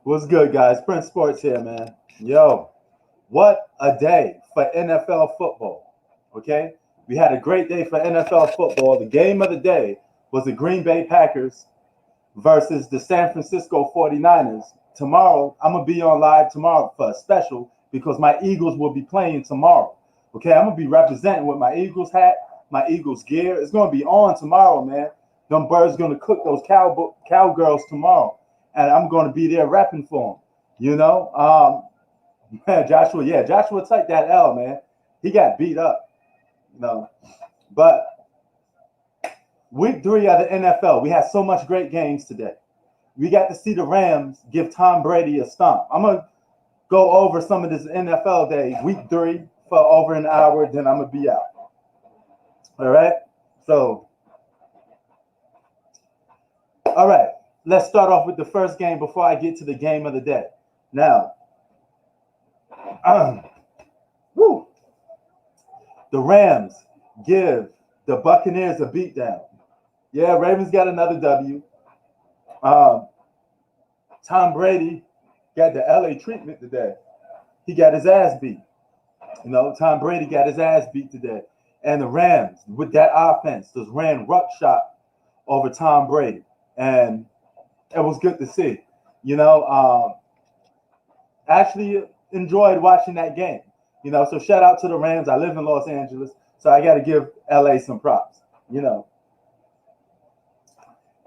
What's good, guys? Prince Sports here, man. Yo, what a day for NFL football. Okay? We had a great day for NFL football. The game of the day was the Green Bay Packers versus the San Francisco 49ers. Tomorrow, I'm going to be on live tomorrow for a special because my Eagles will be playing tomorrow. Okay? I'm going to be representing with my Eagles hat, my Eagles gear. It's going to be on tomorrow, man. Them birds going to cook those cowgirls tomorrow. And I'm going to be there repping for them. You know? Joshua took that L, man. He got beat up. You know? But week 3 of the NFL, we had so much great games today. We got to see the Rams give Tom Brady a stomp. I'm going to go over some of this NFL days, week 3 for over an hour, then I'm going to be out. All right? So, all right. Let's start off with the first game before I get to the game of the day. Now, the Rams give the Buccaneers a beatdown. Yeah, Ravens got another W. Tom Brady got the LA treatment today. He got his ass beat. You know, Tom Brady got his ass beat today. And the Rams, with that offense, just ran ruckshot over Tom Brady. And it was good to see. You know, actually enjoyed watching that game. You know, so shout out to the Rams. I live in Los Angeles, so I got to give LA some props, you know.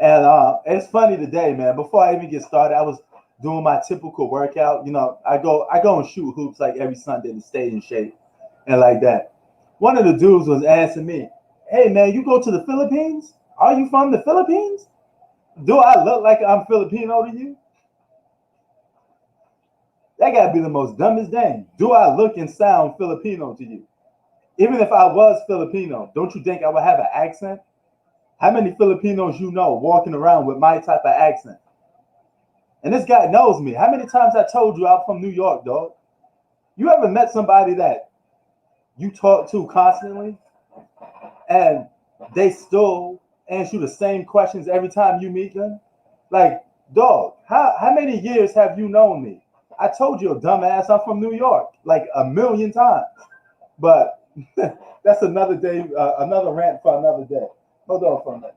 And it's funny today, man. Before I even get started, I was doing my typical workout. You know, I go and shoot hoops like every Sunday to stay in shape and like that. One of the dudes was asking me, "Hey, man, you go to the Philippines? Are you from the Philippines? Do I look like I'm Filipino to you?" That gotta be the most dumbest thing. Do I look and sound Filipino to you? Even if I was Filipino, don't you think I would have an accent? How many Filipinos you know walking around with my type of accent? And this guy knows me. How many times I told you I'm from New York, dog? You ever met somebody that you talk to constantly and they still ask you the same questions every time you meet them? Like, dog, how many years have you known me? I told you, dumbass, I'm from New York like a million times. But that's another day, another rant for another day. Hold on for a minute.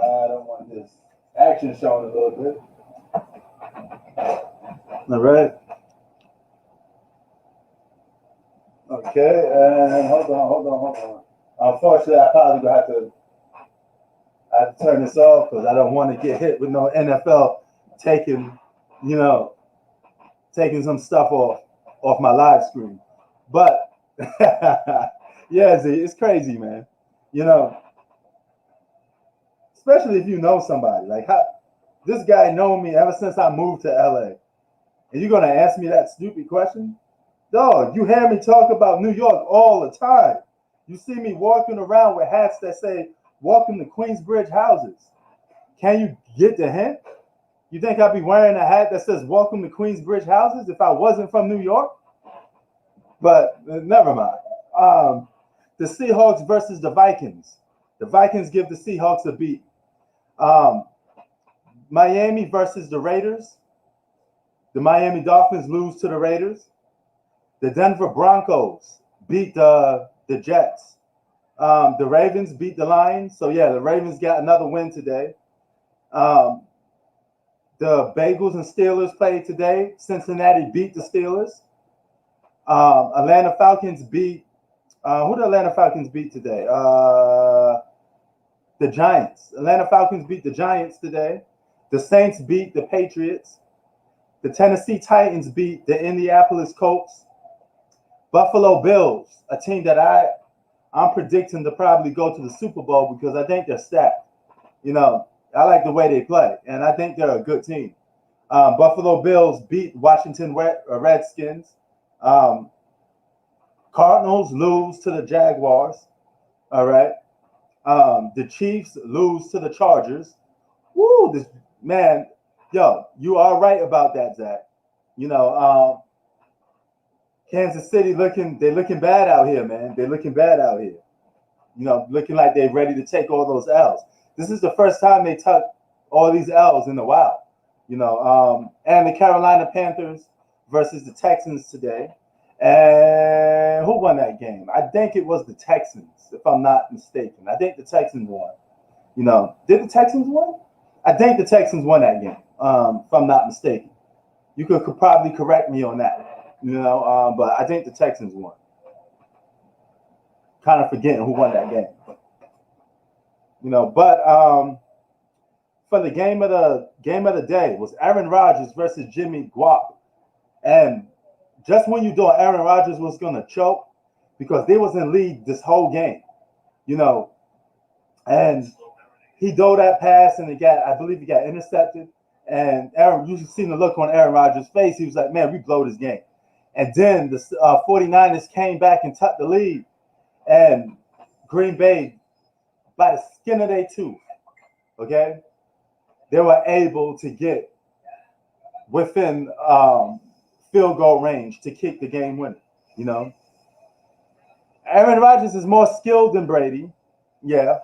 I don't want this action showing a little bit. All right. Okay, and hold on. Unfortunately, I probably gonna have to turn this off because I don't want to get hit with no NFL taking some stuff off my live screen. But yeah, Z, it's crazy, man. You know, especially if you know somebody. Like this guy known me ever since I moved to LA. And you're gonna ask me that stupid question? Dog, you hear me talk about New York all the time. You see me walking around with hats that say "Welcome to Queensbridge Houses." Can you get the hint? You think I'd be wearing a hat that says "Welcome to Queensbridge Houses" if I wasn't from New York? But never mind. The Seahawks versus the Vikings. The Vikings give the Seahawks a beat. Miami versus the Raiders. The Miami Dolphins lose to the Raiders. The Denver Broncos beat the Jets. The Ravens beat the Lions. So, yeah, the Ravens got another win today. The Bengals and Steelers played today. Cincinnati beat the Steelers. Atlanta Falcons beat who did Atlanta Falcons beat today? The Giants. Atlanta Falcons beat the Giants today. The Saints beat the Patriots. The Tennessee Titans beat the Indianapolis Colts. Buffalo Bills, a team that I'm predicting to probably go to the Super Bowl because I think they're stacked. You know, I like the way they play, and I think they're a good team. Buffalo Bills beat Washington Redskins. Cardinals lose to the Jaguars. All right. The Chiefs lose to the Chargers. Woo, this man, yo, you are right about that, Zach. You know, Kansas City they're looking bad out here, man. They're looking bad out here. Looking like they're ready to take all those L's. This is the first time they took all these L's in a while. And the Carolina Panthers versus the Texans today. And who won that game? I think it was the Texans, if I'm not mistaken. I think the Texans won. Did the Texans win? I think the Texans won that game, if I'm not mistaken. You could probably correct me on that, but I think the Texans won. Kind of forgetting who won that game. But for the game of the day was Aaron Rodgers versus Jimmy Guap. And just when you thought Aaron Rodgers was going to choke, because they was in lead this whole game, and he dove that pass and I believe he got intercepted. And you seen the look on Aaron Rodgers' face. He was like, man, we blow this game. And then the 49ers came back and took the lead. And Green Bay, by the skin of their tooth, okay, they were able to get within field goal range to kick the game winner. Aaron Rodgers is more skilled than Brady, yeah,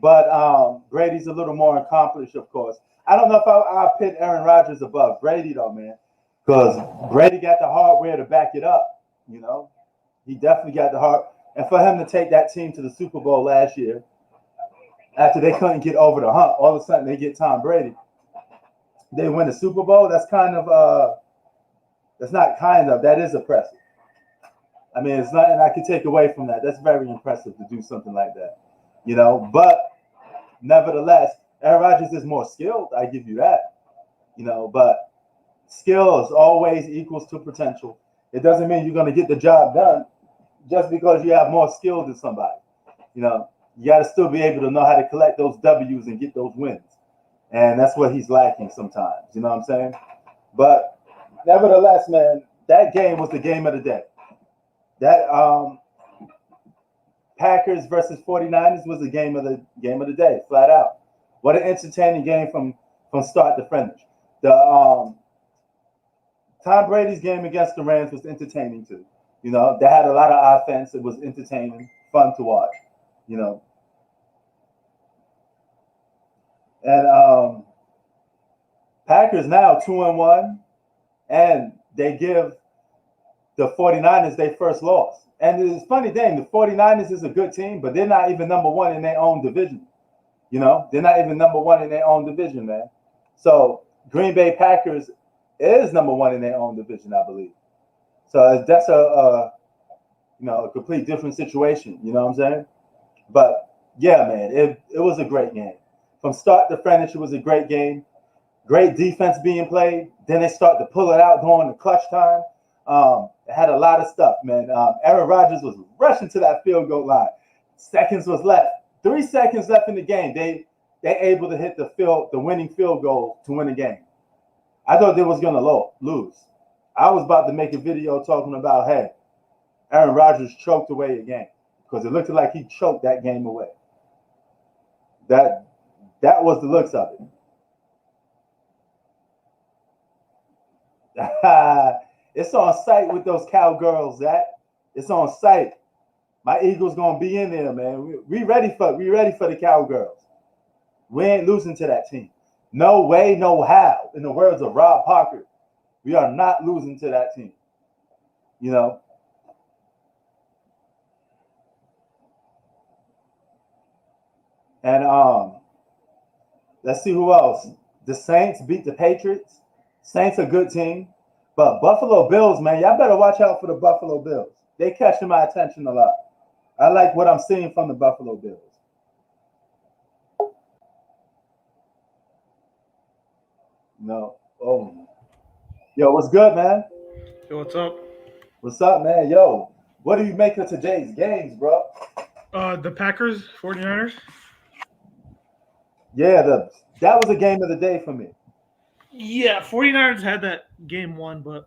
but Brady's a little more accomplished, of course. I don't know if I'll pit Aaron Rodgers above Brady, though, man, because Brady got the hardware to back it up. He definitely got the hard. And for him to take that team to the Super Bowl last year, after they couldn't get over the hump, all of a sudden they get Tom Brady. They win the Super Bowl. That is impressive. I mean, it's nothing I can take away from that. That's very impressive to do something like that. But nevertheless, Aaron Rodgers is more skilled. I give you that. But skill is always equals to potential. It doesn't mean you're going to get the job done just because you have more skill than somebody. You got to still be able to know how to collect those W's and get those wins. And that's what he's lacking sometimes. You know what I'm saying? But nevertheless, man, that game was the game of the day. That Packers versus 49ers was the game of the day, flat out. What an entertaining game from start to finish. The Tom Brady's game against the Rams was entertaining too. They had a lot of offense. It was entertaining, fun to watch. And Packers now 2-1, and they give the 49ers their first loss. And it's a funny thing, the 49ers is a good team, but they're not even number one in their own division. They're not even number one in their own division, man. So Green Bay Packers is number one in their own division, I believe. So that's a complete different situation. You know what I'm saying? But yeah, man, it was a great game. From start to finish, it was a great game. Great defense being played. Then they start to pull it out during the clutch time. It had a lot of stuff, man. Aaron Rodgers was rushing to that field goal line. Seconds was left. 3 seconds left in the game. They able to hit the winning field goal to win the game. I thought they was gonna lose. I was about to make a video talking about, hey, Aaron Rodgers choked away a game because it looked like he choked that game away. That was the looks of it. It's on site with those cowgirls, Zach. It's on site. My Eagles gonna be in there, man. We ready for the cowgirls. We ain't losing to that team. No way, no how. In the words of Rob Parker, we are not losing to that team. And let's see who else. The Saints beat the Patriots. Saints a good team. But Buffalo Bills, man, y'all better watch out for the Buffalo Bills. They catching my attention a lot. I like what I'm seeing from the Buffalo Bills. No. Oh. Yo, what's good, man? Yo, what's up? What's up, man? Yo, what do you make of today's games, bro? The Packers, 49ers. Yeah, that was a game of the day for me. Yeah, 49ers had that game won, but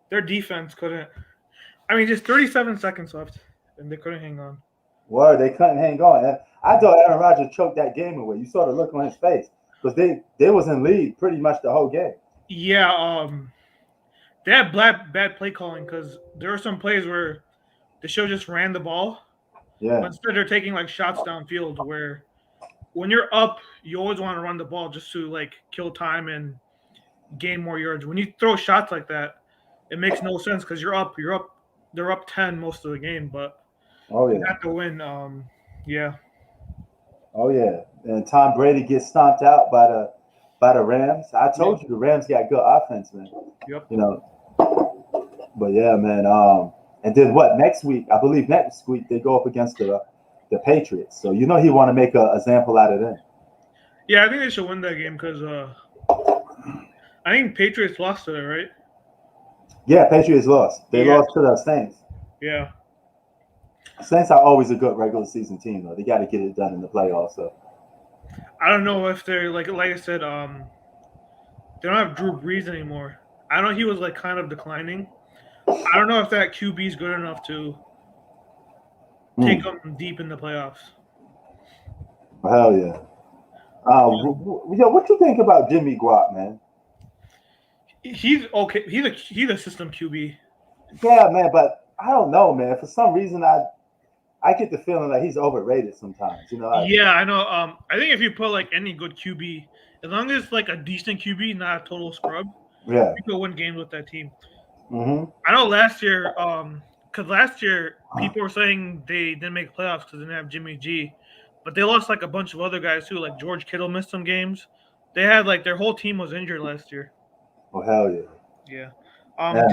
their defense couldn't. I mean, just 37 seconds left, and they couldn't hang on. Word, they couldn't hang on. And I thought Aaron Rodgers choked that game away. You saw the look on his face because they was in lead pretty much the whole game. Yeah, they had bad play calling because there were some plays where the show just ran the ball, Yeah. but instead they're taking like shots downfield. Where when you're up, you always want to run the ball just to like kill time and gain more yards. When you throw shots like that, it makes no sense because you're up. They're up 10 most of the game, but Oh you yeah. have to win. Yeah. Oh yeah. And Tom Brady gets stomped out by the Rams. I told you the Rams got good offense, man. Yep. You know. But yeah, man. And then what? Next week, I believe next week they go up against the Patriots. So you know he want to make an example out of them. Yeah, I think they should win that game because I think Patriots lost to it, right? Yeah, Patriots lost. They Yeah. lost to the Saints. Yeah. Saints are always a good regular season team, though. They got to get it done in the playoffs. So I don't know if they're like I said, they don't have Drew Brees anymore. I know he was like kind of declining. I don't know if that QB is good enough to take them deep in the playoffs. Hell yeah. What you think about Jimmy Guap, man? He's okay. He's a system QB. Yeah, man, but I don't know, man. For some reason, I get the feeling like he's overrated sometimes. You know? Yeah, I know. I think if you put like any good QB, as long as it's like a decent QB, not a total scrub, yeah, you could win games with that team. Mm-hmm. I know last year, because last year people were saying they didn't make playoffs because they didn't have Jimmy G, but they lost like a bunch of other guys too. Like George Kittle missed some games. They had like their whole team was injured last year. Oh hell yeah. Yeah. Yeah.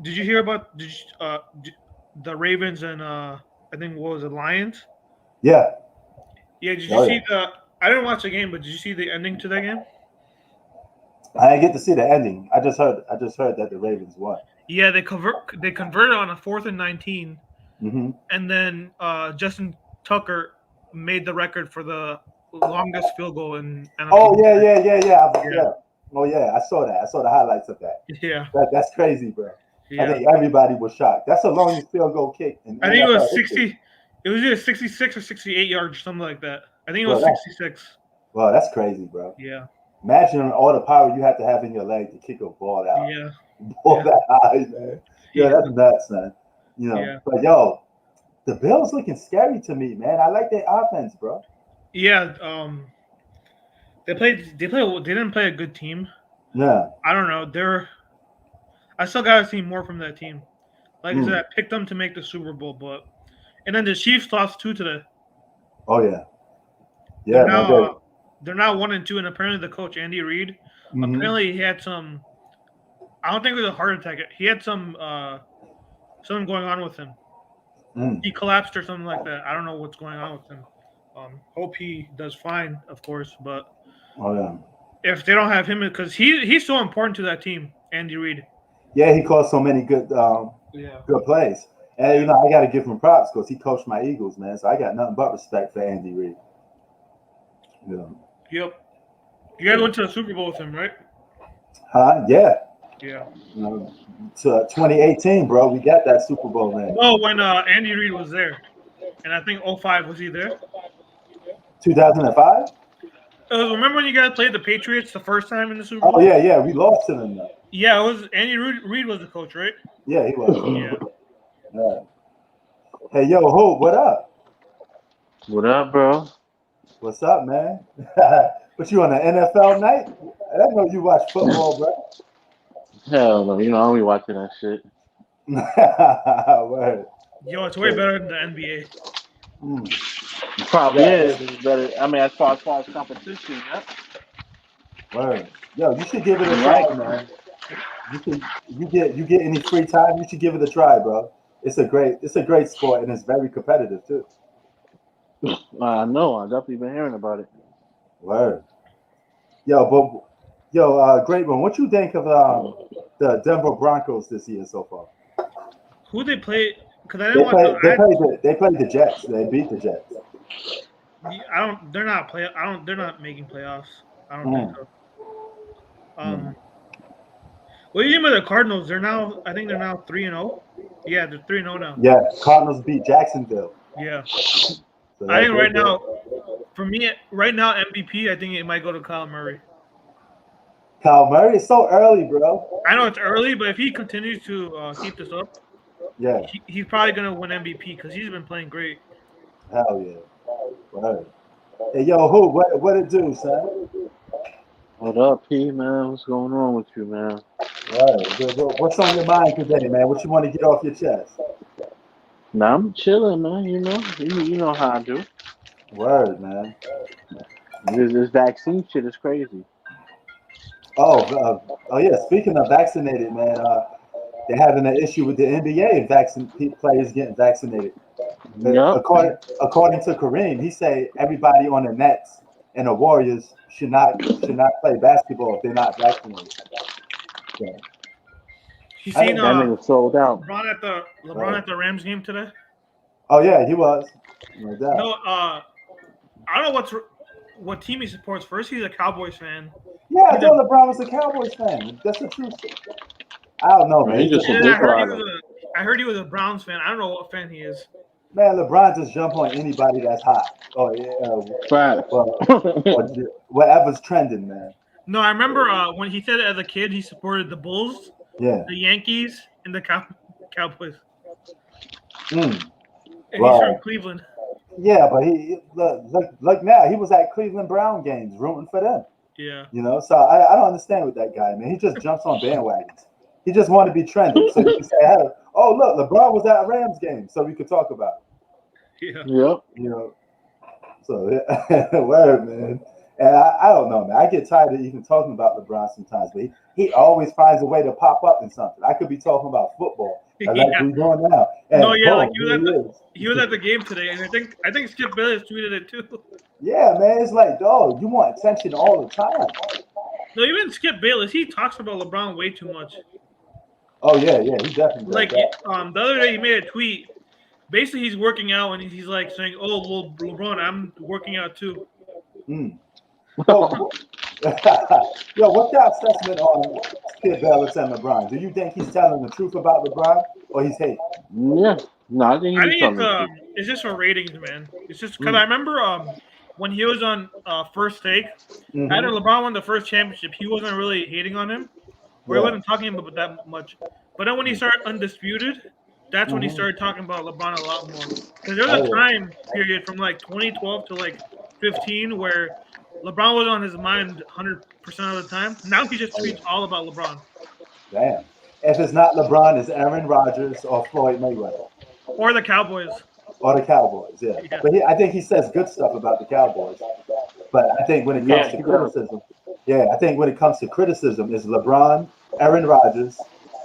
Did you hear about the Ravens and I think what was it, Lions? Yeah. Yeah. Did you see the? I didn't watch the game, but did you see the ending to that game? I didn't get to see the ending. I just heard that the Ravens won. Yeah, they converted on a 4th and 19, Mm-hmm. and then Justin Tucker made the record for the longest field goal in NFL. Oh yeah. Oh yeah, I saw that. I saw the highlights of that. Yeah. That's crazy, bro. Yeah. I think everybody was shocked. That's the longest field goal kick. I think it was 60. It was either 66 or 68 yards, something like that. I think it was 66. Well, that's crazy, bro. Yeah. Imagine all the power you have to have in your leg to kick a ball out. Yeah. Ball that high, man. Yeah, that's nuts, man. You know, but yo, the Bills looking scary to me, man. I like their offense, bro. Yeah. They didn't play a good team. Yeah. I don't know. I still gotta see more from that team. Like I said, I picked them to make the Super Bowl, and then the Chiefs lost 2 today. Oh yeah. Yeah. They're now 1-2, and apparently the coach Andy Reid, apparently he had some. I don't think it was a heart attack. He had something going on with him. He collapsed or something like that. I don't know what's going on with him. Hope he does fine, of course. But if they don't have him, because he's so important to that team, Andy Reid. Yeah, he called so many good plays, and you know I got to give him props because he coached my Eagles, man. So I got nothing but respect for Andy Reid. Yeah. Yep. You guys went to the Super Bowl with him, right? Huh? Yeah. Yeah. To 2018, bro. We got that Super Bowl, man. Oh, when Andy Reid was there. And I think 2005, was he there? 2005? Remember when you guys played the Patriots the first time in the Super Bowl? Oh, yeah. We lost to them, though. Yeah, it was Andy Reid was the coach, right? Yeah, he was. Yeah. Hey, yo, Hope, what up? What up, bro? What's up, man? What, you on an NFL night? I didn't know you watch football, bro. Hell no, I only watching that shit. Word. Yo, it's way better than the NBA. It probably is. It's better. I mean, as far as competition, yeah. Word. Yo, you should give it a try, man. You get any free time, you should give it a try, bro. It's a great sport and it's very competitive too. I know. I've definitely been hearing about it. Word. Great one. What you think of the Denver Broncos this year so far? Who they play? Because I didn't watch. They played the Jets. They beat the Jets. They're not making playoffs. I don't think so. What do you mean by the Cardinals? I think they're now 3-0. Yeah, they're 3-0 now. Yeah, Cardinals beat Jacksonville. Yeah. So I think right now, MVP, I think it might go to Kyle Murray. Kyle Murray is so early, bro. I know it's early, but if he continues to keep this up, Yeah, he's probably gonna win MVP because he's been playing great. hell yeah. Right. Hey, yo, what it do, son? What up, P, man? What's going on with you, man? Right. What's on your mind today, man? What you want to get off your chest? Nah, I'm chilling, man. You know how I do. Word, man. This vaccine shit is crazy. Oh yeah. Speaking of vaccinated, man, they're having an issue with the NBA and players getting vaccinated. Yup. According to Kareem, he say everybody on the Nets and the Warriors should not play basketball if they're not vaccinated. Yeah. You seen That nigga sold out. LeBron at the Rams game today? Oh yeah, he was. No doubt. No, I don't know what team he supports. First, he's a Cowboys fan. Yeah, I thought LeBron was a Cowboys fan. That's the truth. I don't know, man. He's just a And dick I rider. heard he was a Browns fan. I don't know what fan he is. Man, LeBron just jump on anybody that's hot. Oh yeah, Right. whatever's trending, man. No, I remember when he said as a kid he supported the Bulls, Yeah. the Yankees, and the Cowboys. Mm. And he's from Cleveland. Yeah, but he look now. He was at Cleveland Brown games rooting for them. Yeah. You know, so I don't understand with that guy, man. He just jumps on bandwagons. He just want to be trending, so you can say, hey, "Oh, look, LeBron was at a Rams game," so we could talk about it. Yeah. Yep. You know, so word, man. And I don't know, man. I get tired of even talking about LeBron sometimes, but he always finds a way to pop up in something. I could be talking about football, like we're doing now. And no, yeah, boom, like he was at the game today, and I think Skip Bayless tweeted it too. Yeah, man. It's like, dog, you want attention all the time. No, even Skip Bayless, he talks about LeBron way too much. Oh yeah, he definitely does like that. The other day he made a tweet. Basically, he's working out and he's like saying, "Oh, well, LeBron, I'm working out too." Yo, what's your assessment on Skip Bayless and LeBron? Do you think he's telling the truth about LeBron, or he's hating? Yeah. No, I think it's just for ratings, man. It's just because I remember when he was on First Take, after LeBron won the first championship, he wasn't really hating on him, or he wasn't talking about that much. But then when he started Undisputed, that's when he started talking about LeBron a lot more. Because there was a time period from like 2012 to like 15 where LeBron was on his mind 100% of the time. Now he just tweets all about LeBron. Damn. If it's not LeBron, it's Aaron Rodgers or Floyd Mayweather. Or the Cowboys. Or the Cowboys, yeah. But I think he says good stuff about the Cowboys. But I think when it comes to criticism, it's LeBron, Aaron Rodgers,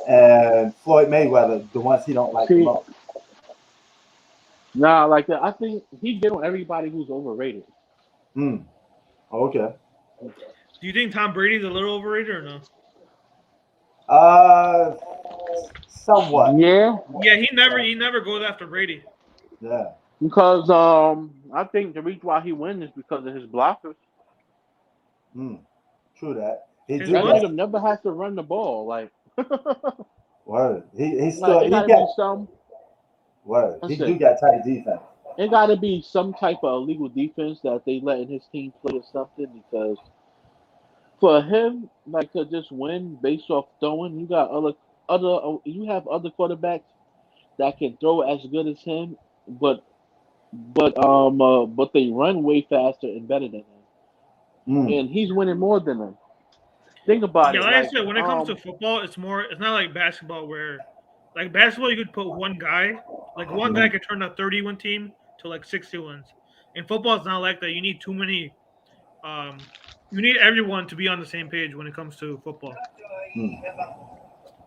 and Floyd Mayweather, the ones he don't like the most. Nah, like that. I think he get on everybody who's overrated. Okay. Do you think Tom Brady's a little overrated or no? Somewhat. Yeah. Yeah, he never goes after Brady. Yeah. Because I think the reason why he wins is because of his blockers. True that. That nigga never has to run the ball. Like word. He's like, still he got some word. He do got tight defense. It got to be some type of illegal defense that they letting his team play or something, because for him like to just win based off throwing, you got you have other quarterbacks that can throw as good as him, but they run way faster and better than him, and he's winning more than them. Think about it. Like I said, when it comes to football, it's not like basketball where, like basketball, you could put one guy, like one guy could turn a 30-win team to like 60 wins. In football, it's not like that. You need too many. You need everyone to be on the same page when it comes to football.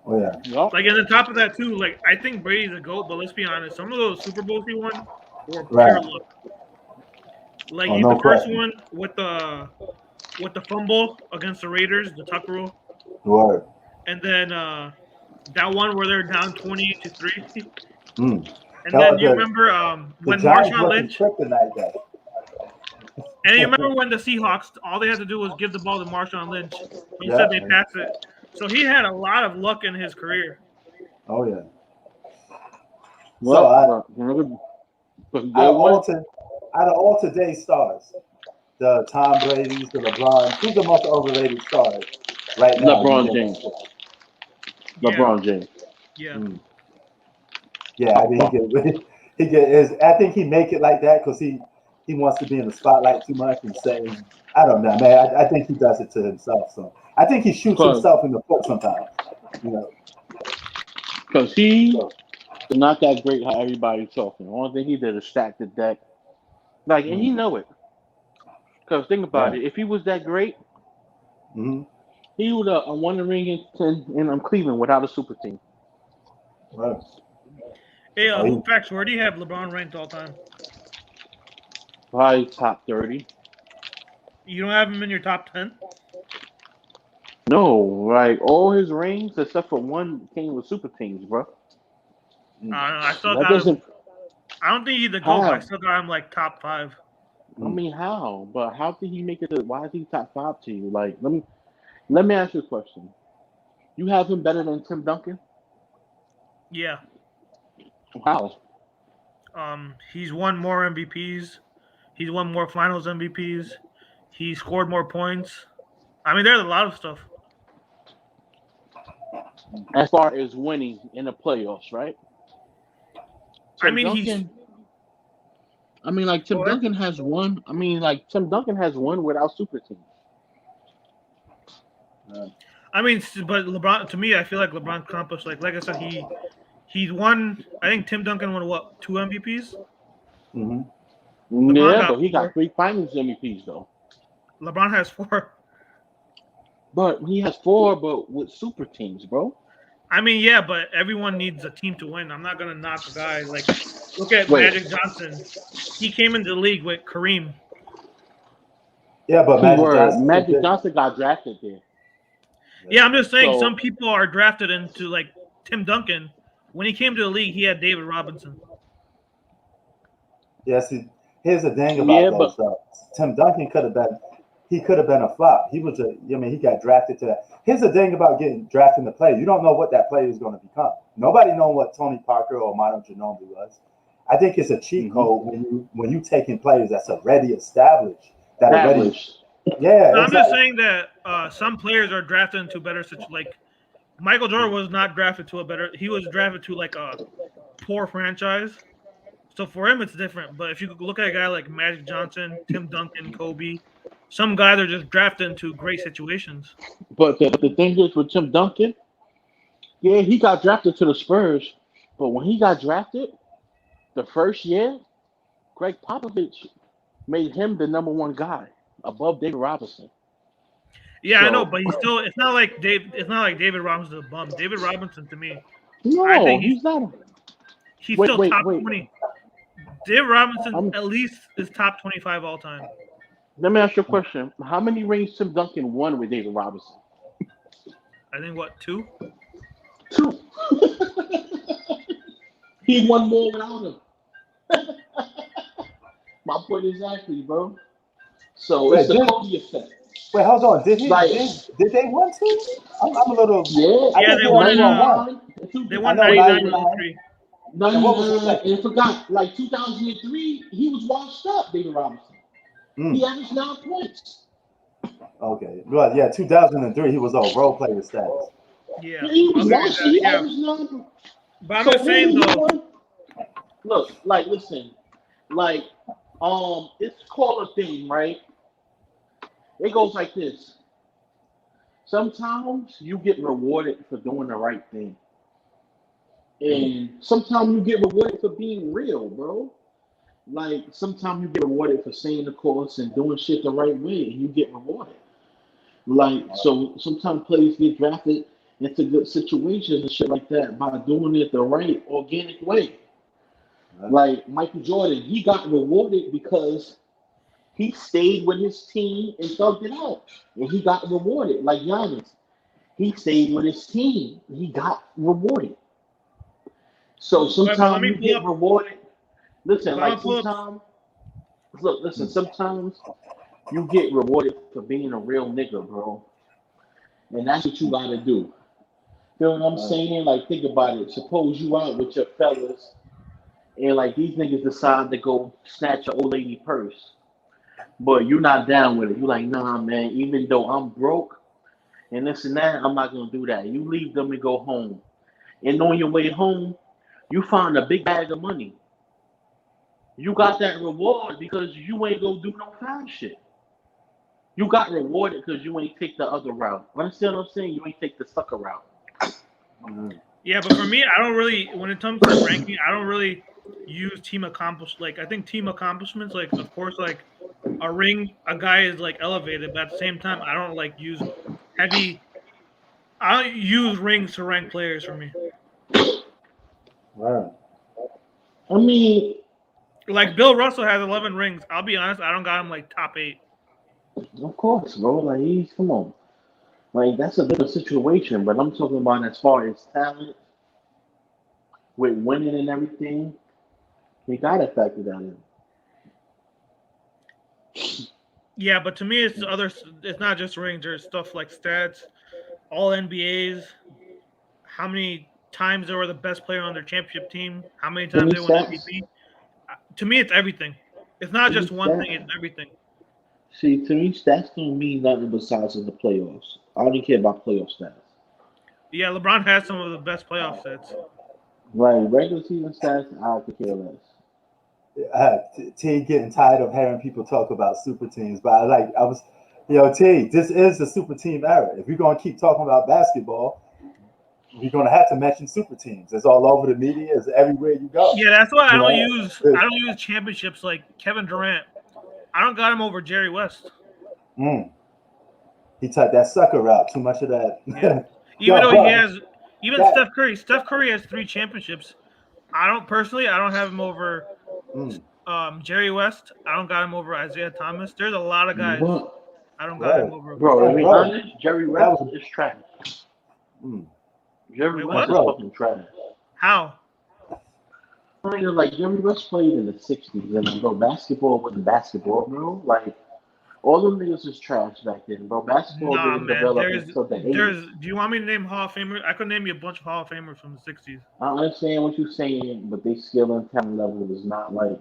Oh yeah. Yep. Like, and on top of that too, like I think Brady's a GOAT, but let's be honest, some of those Super Bowls he won were pure luck. Like the first one with the fumble against the Raiders, the Tuck rule. Right. And then that one where they're down 20-3. And then you remember when Marshawn Lynch. And you remember when the Seahawks, all they had to do was give the ball to Marshawn Lynch. Instead, they passed it. So he had a lot of luck in his career. Oh yeah. Well, out of all today's stars, the Tom Brady's, the LeBron, who's the most overrated star right now. LeBron James. Yeah. LeBron James. Yeah. Yeah, I mean, I think he make it like that because he wants to be in the spotlight too much and saying, I don't know, man. I think he does it to himself. So I think he shoots himself in the foot sometimes. You know, because he is not that great. How everybody's talking. The only thing he did is stack the deck. Like, and he know it. Because think about it. If he was that great, he would have won the ring in Cleveland without a super team. Right. Hey, Hoop Facts, where do you have LeBron ranked all time? Probably top 30. You don't have him in your top 10? No, like all his rings except for one came with super teams, bro. I still got him. I don't think he's the GOAT, but I still got him like top 5. I mean, how? But how did he make it? Why is he top 5 to you? Like, let me ask you a question. You have him better than Tim Duncan? Yeah. How? He's won more MVPs. He's won more Finals MVPs. He scored more points. I mean, there's a lot of stuff. As far as winning in the playoffs, right? Tim Duncan has won. Tim Duncan has won without super teams. I mean, but LeBron, to me, I feel like LeBron accomplished, like I said, he's won. I think Tim Duncan won 2 MVPs. Yeah, but he got 3 Finals MVPs though. LeBron has 4. But he has 4, but with super teams, bro. I mean, yeah, but everyone needs a team to win. I'm not gonna knock a guy. Like, look at Magic Johnson. He came into the league with Kareem. Yeah, but Magic Johnson got drafted there. Yeah, I'm just saying some people are drafted into like Tim Duncan. When he came to the league, he had David Robinson. Yes, here's the thing about that stuff. Tim Duncan could have been a flop. He got drafted to that. Here's the thing about getting drafted in the play. You don't know what that player is going to become. Nobody knows what Tony Parker or Manu Ginobili was. I think it's a cheat code when you taking players that's already established. Yeah. I'm just saying that some players are drafted into better situations. Like Michael Jordan was not drafted to a better. He was drafted to like a poor franchise. So for him, it's different. But if you look at a guy like Magic Johnson, Tim Duncan, Kobe, some guys are just drafted into great situations. But the thing is with Tim Duncan, yeah, he got drafted to the Spurs. But when he got drafted, the first year, Greg Popovich made him the number 1 guy above David Robinson. Yeah, I know, but he's still. It's not like David Robinson is a bum. David Robinson, to me, no, I think he's not. He's still top 20. David Robinson at least is top 25 all time. Let me ask you a question. How many rings Tim Duncan won with David Robinson? I think, 2? 2. He won more without him. My point exactly, bro. So it's the Kobe effect. Wait, hold on. Did they win 2? I'm a little. Yeah, they won. They won 99 and 3. And forgot, like 2003, he was washed up, David Robinson. He averaged 9 points. Okay. Well, yeah, 2003, he was on role player status. Yeah. He was washed. He averaged 9 points. But I'm just saying, though. Look, listen. It's called a thing, right? It goes like this. Sometimes you get rewarded for doing the right thing. And sometimes you get rewarded for being real, bro. Like, sometimes you get rewarded for saying the course and doing shit the right way, and you get rewarded. Like, so sometimes players get drafted into good situations and shit like that by doing it the right, organic way. Like Michael Jordan, he got rewarded because he stayed with his team and thugged it out. And he got rewarded. Like Giannis, he stayed with his team. He got rewarded. So sometimes you get rewarded. Listen, sometimes you get rewarded for being a real nigga, bro. And that's what you gotta do. Feel what I'm saying? Like, think about it. Suppose you out with your fellas and like these niggas decide to go snatch an old lady purse. But you're not down with it. You're like, nah, man, even though I'm broke and this and that. I'm not gonna do that. You leave them and go home. And on your way home, you find a big bag of money. You got that reward because you ain't gonna do no foul shit. You got rewarded because you ain't take the other route. Understand what I'm saying? You ain't take the sucker route. Yeah, but for me, I don't really. When it comes to ranking, I don't really use team Like I think team accomplishments, like of course, like a ring, a guy is like elevated, but at the same time, I don't like use heavy. I don't use rings to rank players for me. Right. I mean, Like Bill Russell has 11 rings. I'll be honest, I don't got him like top 8. of course, bro. Like, come on. Like, that's a different situation. But I'm talking about as far as talent, with winning and everything, they got to factor that in. Yeah, but to me, it's other. It's not just rings. There's stuff like stats, all NBAs, how many times they were the best player on their championship team, how many To times me, they won stats. MVP. To me, it's everything. It's not To me, just one thing. It's stats. everything. See, to me, stats don't mean nothing besides in the playoffs. I don't care about playoff stats. Yeah, LeBron has some of the best playoff sets. Like regular season stats, I could care less. T getting tired of hearing people talk about super teams, but I was, T, this is the super team era. If we're gonna keep talking about basketball, we're gonna have to mention super teams. It's all over the media. It's everywhere you go. Yeah, that's why You know, I don't use championships like Kevin Durant. I don't got him over Jerry West. He took that sucker route. Too much of that. Yeah. Even Yo, though he bro, has Steph Curry. Steph Curry has 3 championships. I don't have him over Jerry West. I don't got him over Isaiah Thomas. There's a lot of guys What? I don't got right. him over. Bro, to be Bro, honest, Jerry that West was is trash. Jerry Wait, West what? is fucking trash. How? Like Jerry West played in the '60s, and bro, basketball wasn't basketball, bro. Like all them niggas is trash back then, bro. Basketball Nah, didn't man. develop until the '80s. Do you want me to name Hall of Famers? I could name you a bunch of Hall of Famers from the '60s. I understand what you're saying, but they skill and talent level is not like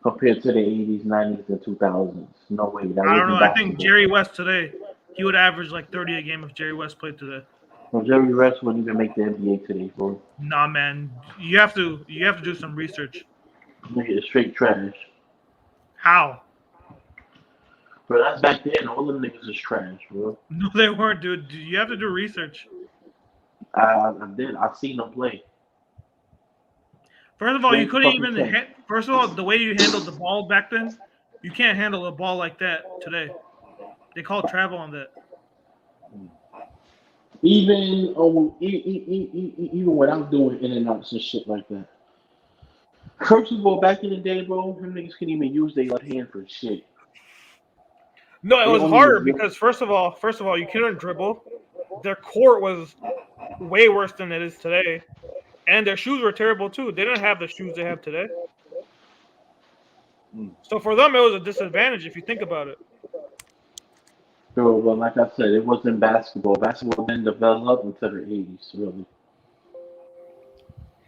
compared to the '80s, '90s, and 2000s. No way, that I don't know. wasn't I think basketball. Jerry West today, he would average like 30 a game if Jerry West played today. Well, Jerry West wouldn't even make the NBA today, bro. Nah, man. You have to do some research. Nigga is straight trash. How? But that's back then. All them niggas is trash, bro. No, they weren't, dude. You have to do research. I did. I seen them play. First of all, you Straight couldn't fucking even. trash. First of all, the way you handled the ball back then, you can't handle a ball like that today. They call travel on that. Even even without doing in and outs and shit like that. First of all, back in the day, bro, them niggas couldn't even use their left hand for shit. No, it They was only harder was- because first of all, you couldn't dribble. Their court was way worse than it is today, and their shoes were terrible too. They didn't have the shoes they have today. So for them, it was a disadvantage if you think about it. So, but like I said, it wasn't basketball. Basketball didn't develop until the '80s, really.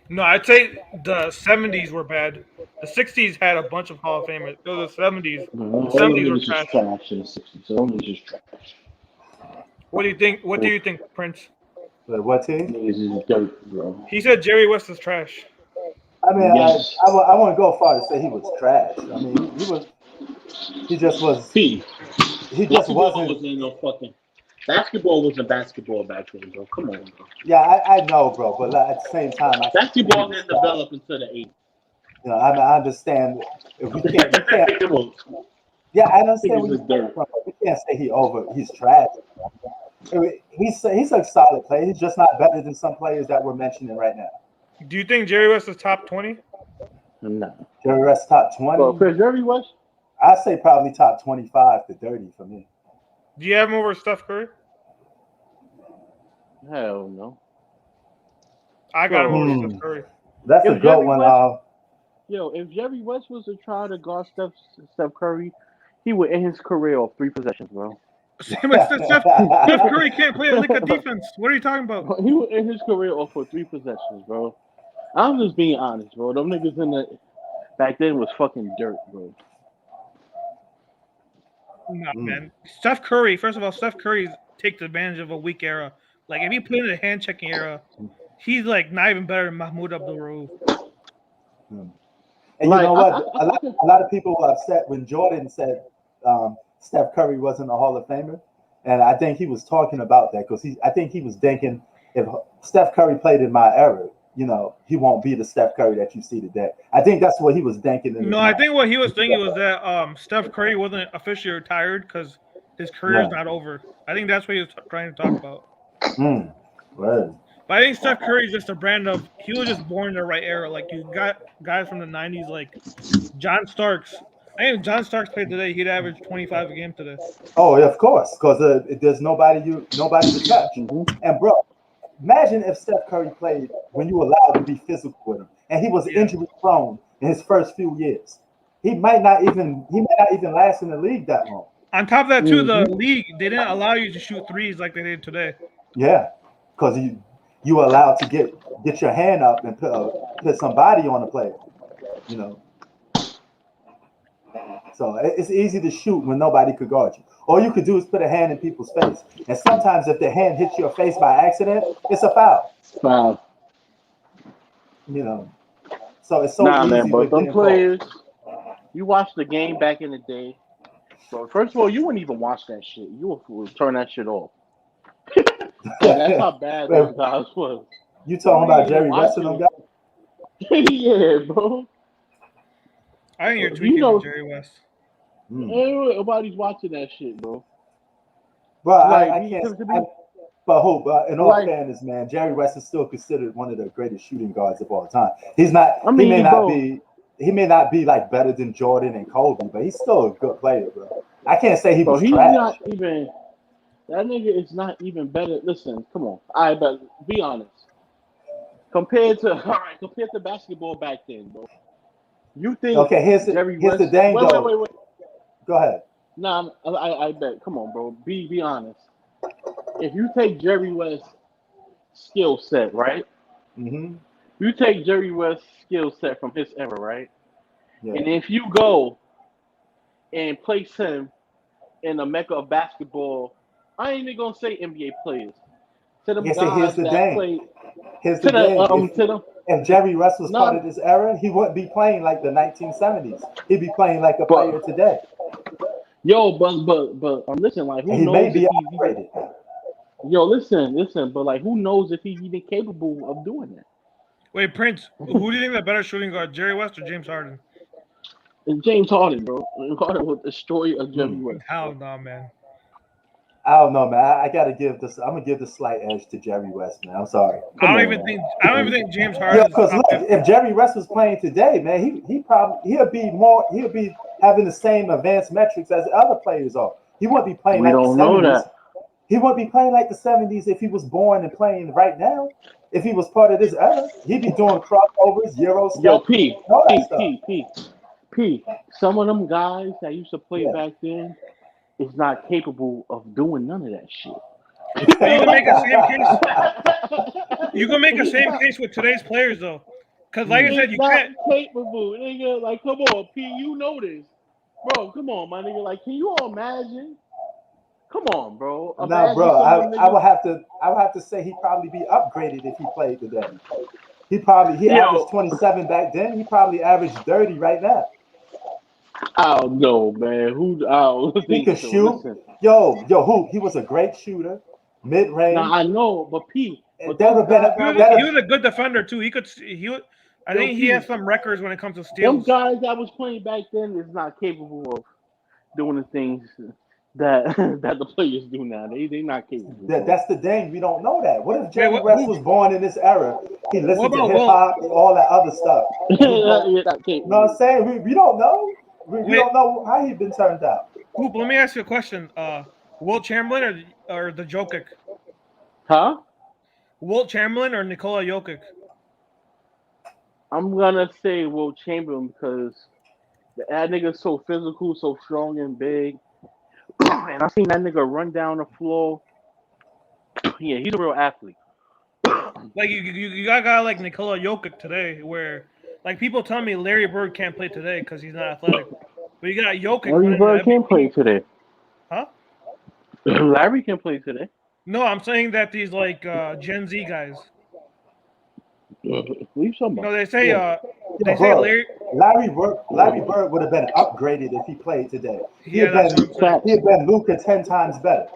No, I'd say the '70s were bad. The '60s had a bunch of Hall of Famers. It was the '70s. All The them '70s were niggas trash. is trash in the '60s. All them niggas is trash. What do you think? What do you think, Prince? what team? Niggas is dirt, bro. He said Jerry West is trash. I mean, Yes. I wouldn't go far to say he was trash. I mean, he just was. He He just basketball wasn't. wasn't no fucking. Basketball wasn't basketball back then, bro. Come on, bro. Yeah, I know, bro, but at the same time, Basketball didn't develop until the '80s. I understand if we can't. Yeah, I understand what you're saying, but we can't say he's trash. I mean, he's a solid player. He's just not better than some players that we're mentioning right now. Do you think Jerry West is top 20? No. Jerry West top 20. Bro, Chris, Jerry West? I'd say probably top 25 to 30 for me. Do you have him over Steph Curry? Hell no. I got him over Steph Curry. That's a good one. Yo, if Jerry West was to try to guard Steph Curry, he would end his career off 3 possessions, bro. Steph Curry can't play a lick of defense. What are you talking about? He would end his career off for 3 possessions, bro. I'm just being honest, bro. Them niggas back then was fucking dirt, bro. Nah, man. Steph Curry, first of all, Steph Curry's takes advantage of a weak era. Like if he put in a hand checking era, he's like not even better than Mahmoud Abdul Rauf. And you know what? A lot of people were upset when Jordan said Steph Curry wasn't a Hall of Famer, and I think he was talking about that because I think he was thinking if Steph Curry played in my era, he won't be the Steph Curry that you see today. I think that's what he was thinking. No, I think what he was thinking was that Steph Curry wasn't officially retired because his career is not over. I think that's what he was trying to talk about. Right. But I think Steph Curry is just a brand of he was just born in the right era. Like you got guys from the '90s like John Starks. I think if John Starks played today, he'd average 25 a game today. Oh, yeah, of course, because there's nobody to touch. And bro, imagine if Steph Curry played when you were allowed to be physical with him, and he was injury prone in his first few years. He might not even last in the league that long. On top of that, too, the league they didn't allow you to shoot threes like they did today. Yeah, because you were allowed to get your hand up and put some body on the player. So it's easy to shoot when nobody could guard you. All you could do is put a hand in people's face. And sometimes if the hand hits your face by accident, it's a foul. Foul. So it's so easy. Man, but some players, you watch the game back in the day. So first of all, you wouldn't even watch that shit. You would turn that shit off. That's how bad those guys was. You talking about Jerry West and them guys? Yeah, bro. I think you're tweaking Jerry West. Nobody's watching that shit, bro. Well, I can't. But in all fairness, man, Jerry West is still considered one of the greatest shooting guards of all time. He's not. He may not be like better than Jordan and Kobe, but he's still a good player, bro. I can't say he was he's trash. Not even. That nigga is not even better. Listen, come on. But be honest. Compared to basketball back then, bro. You think? Okay, here's the thing, though. Wait. Go ahead. Nah, I bet. Come on, bro. Be honest. If you take Jerry West's skill set, right? Mm-hmm. You take Jerry West's skill set from his era, right? Yeah. And if you go and place him in a mecca of basketball, I ain't even gonna say NBA players. To them guys here's the that thing. played. Here's the thing. If Jerry West was part of this era, he wouldn't be playing like the 1970s. He'd be playing like a player today. Yo, but listen, like who knows? He may be upgraded. Yo, listen, but like who knows if he's even capable of doing that? Wait, Prince, who do you think the better shooting guard, Jerry West or James Harden? It's James Harden, bro. Harden with the story of Jerry West. Hell no, man. I don't know, man. I'm gonna give the slight edge to Jerry West, man. I'm sorry. I don't even think James Harden. Yeah, because if Jerry West was playing today, man, he'll be having the same advanced metrics as the other players are. He wouldn't be playing like the 70s. He wouldn't be playing like the 70s if he was born and playing right now. If he was part of this era, he'd be doing crossovers, Euro stuff. Yo, P. Some of them guys that used to play back then is not capable of doing none of that shit. You can make a same case. You can make a same case with today's players, though, because like I said, you can't capable, nigga. Like, come on, P. You know this, bro. Come on, my nigga. Like, can you all imagine? Come on, bro. Nah, bro. I would have to say he'd probably be upgraded if he played today. He averaged 27 back then. He probably averaged 30 right now. I don't know, man. He could shoot. Listen. Yo, he was a great shooter, mid range. Nah, I know, but P. He was a good defender too. I think he has some records when it comes to steals. Them guys that was playing back then is not capable of doing the things that the players do now. They not capable. That's the thing. We don't know that. What if Jerry West was born in this era? He listened to hip hop and all that other stuff. You know what I'm saying? We don't know. We don't know how he's been turned out. Hoop, let me ask you a question. Wilt Chamberlain or the Jokic? Huh? Wilt Chamberlain or Nikola Jokic? I'm gonna say Wilt Chamberlain because that nigga's so physical, so strong and big. And I seen that nigga run down the floor. Yeah, he's a real athlete. Like you got a guy like Nikola Jokic today, where like people tell me Larry Bird can't play today because he's not athletic, but you got Jokic. Larry Bird can't play today. Huh? Larry can play today. No, I'm saying that these like Gen Z guys. What are you talking about? They say Yeah, they say bro. Larry Bird would have been upgraded if he played today. Yeah, that's what I'm saying. He had been Luka 10 times better.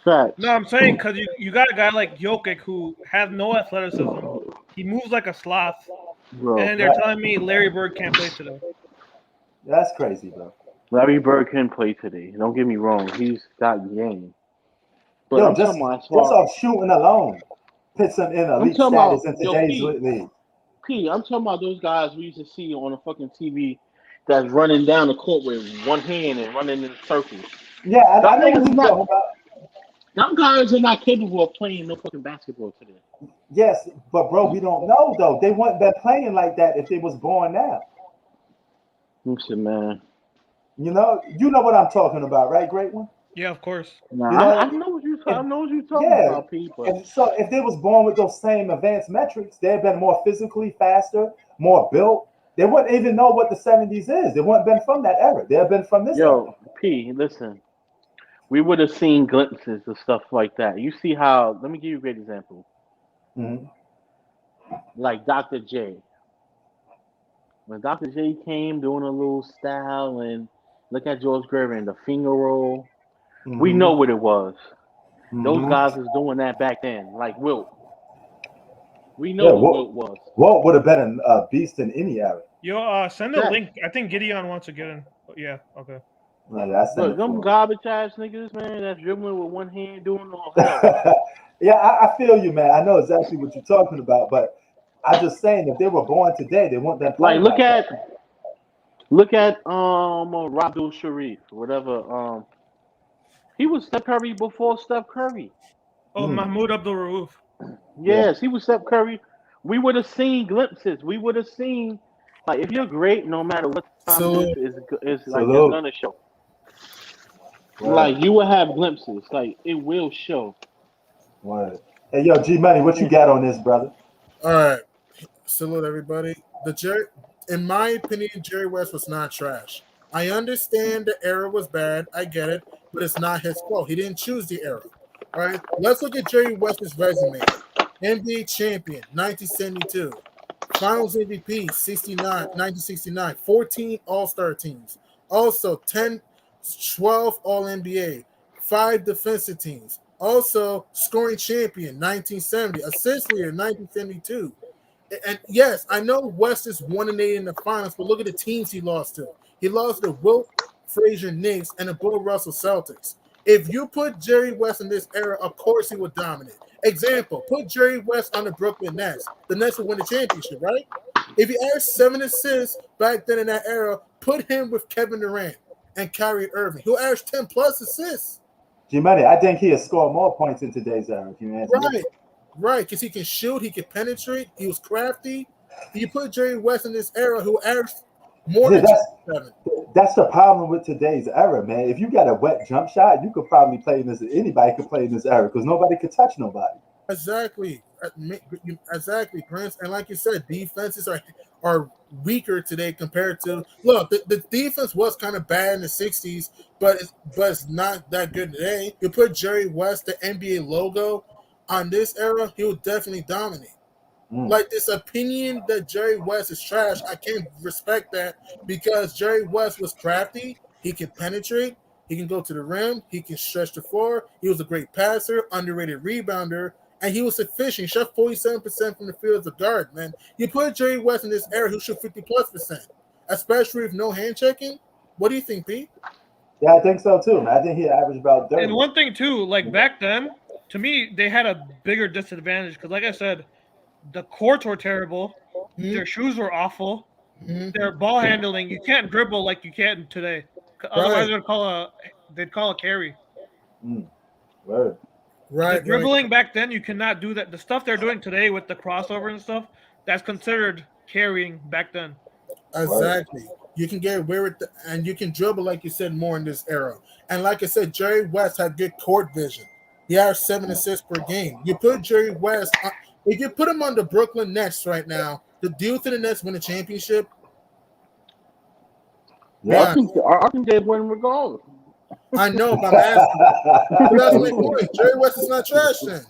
Facts. No, I'm saying because you got a guy like Jokic who has no athleticism. He moves like a sloth. Bro, And they're telling me Larry Bird can't play today. That's crazy, bro. Larry Bird can play today. Don't get me wrong. He's got game. But Yo, I'm just talking about off shooting alone, puts him in elite status in today's league. I'm talking about those guys we used to see on a fucking TV that's running down the court with one hand and running in circles. Yeah, I know what you're talking about. Them guys are not capable of playing no fucking basketball today. Yes, but bro, we don't know though. They wouldn't been playing like that if they was born now. Listen, man. You know what I'm talking about, right, Great One? Yeah, of course. Nah, I know what you're talking about, people. And so if they was born with those same advanced metrics, they'd been more physically faster, more built. They wouldn't even know what the 70s is. They wouldn't been from that era. They'd been from this era. Listen. We would have seen glimpses of stuff like that. You see how? Let me give you a great example. Mm-hmm. Like Dr. J. When Dr. J came doing a little style and look at George Gervin, the finger roll, we know what it was. Those guys was doing that back then, like Wilt. We know what Wilt was. Wilt would have been a beast in any era. Yo, send a link. I think Gideon wants to get in. Yeah, okay. Look, them garbage ass niggas, man, that's dribbling with one hand doing all hell. Yeah, I feel you, man. I know exactly what you're talking about, but I'm just saying if they were born today, they wouldn't been playing. Look at Abdul Sharif, whatever. He was Steph Curry before Steph Curry. Oh, Mahmoud Abdul Rauf. Yes, he was Steph Curry. We would have seen glimpses. We would have seen, like, if you're great, no matter what time it is like it's gonna show. Right. Like, you will have glimpses. Like, it will show. Right. Hey, yo, G Money, what you got on this, brother? All right. Salute everybody. In my opinion, Jerry West was not trash. I understand the era was bad. I get it, but it's not his fault. He didn't choose the era. All right. Let's look at Jerry West's resume. NBA champion, 1972. Finals MVP, 1969. 14 All-Star teams. Also, 12 All-NBA. 5 defensive teams. Also, scoring champion, 1970. Assist leader, 1972. And yes, I know West is 1-8 in the finals, but look at the teams he lost to. He lost to Wilt, Frazier Knicks, and the Bill Russell Celtics. If you put Jerry West in this era, of course he would dominate. Example, put Jerry West on the Brooklyn Nets. The Nets would win the championship, right? If he averaged 7 assists back then in that era, put him with Kevin Durant and Kyrie Irving. He'll average 10-plus assists. G-Money, I think he'll score more points in today's era. Right, because he can shoot, he can penetrate, he was crafty. You put Jerry West in this era who averaged more than 7. That's the problem with today's era, man. If you got a wet jump shot, you could probably play in this. Anybody could play in this era because nobody could touch nobody. Exactly, Prince. And like you said, defenses are weaker today compared to. Look, the defense was kind of bad in the '60s, but it's not that good today. You put Jerry West, the NBA logo, on this era, he would definitely dominate. Like this opinion that Jerry West is trash, I can't respect that because Jerry West was crafty. He can penetrate. He can go to the rim. He can stretch the floor. He was a great passer, underrated rebounder, and he was efficient. He shot 47% from the field as a guard, man. You put Jerry West in this era, he'll shoot 50+%, especially with no hand checking. What do you think, Pete? Yeah, I think so too, man. I think he averaged about 30. And one thing too, like back then, to me, they had a bigger disadvantage because, like I said, the courts were terrible. Their shoes were awful. Their ball handling, you can't dribble like you can today. Otherwise, they'd call a carry. Word. Right. The dribbling back then, you cannot do that. The stuff they're doing today with the crossover and stuff, that's considered carrying back then. Exactly. You can get away with and you can dribble, like you said, more in this era. And like I said, Jerry West had good court vision. He averaged 7 assists per game. You put Jerry West, if you put him on the Brooklyn Nets right now, do you think the Nets win a championship? Yeah, I think they win regardless. I know, but I'm asking. But that's my point. Jerry West is not trash then.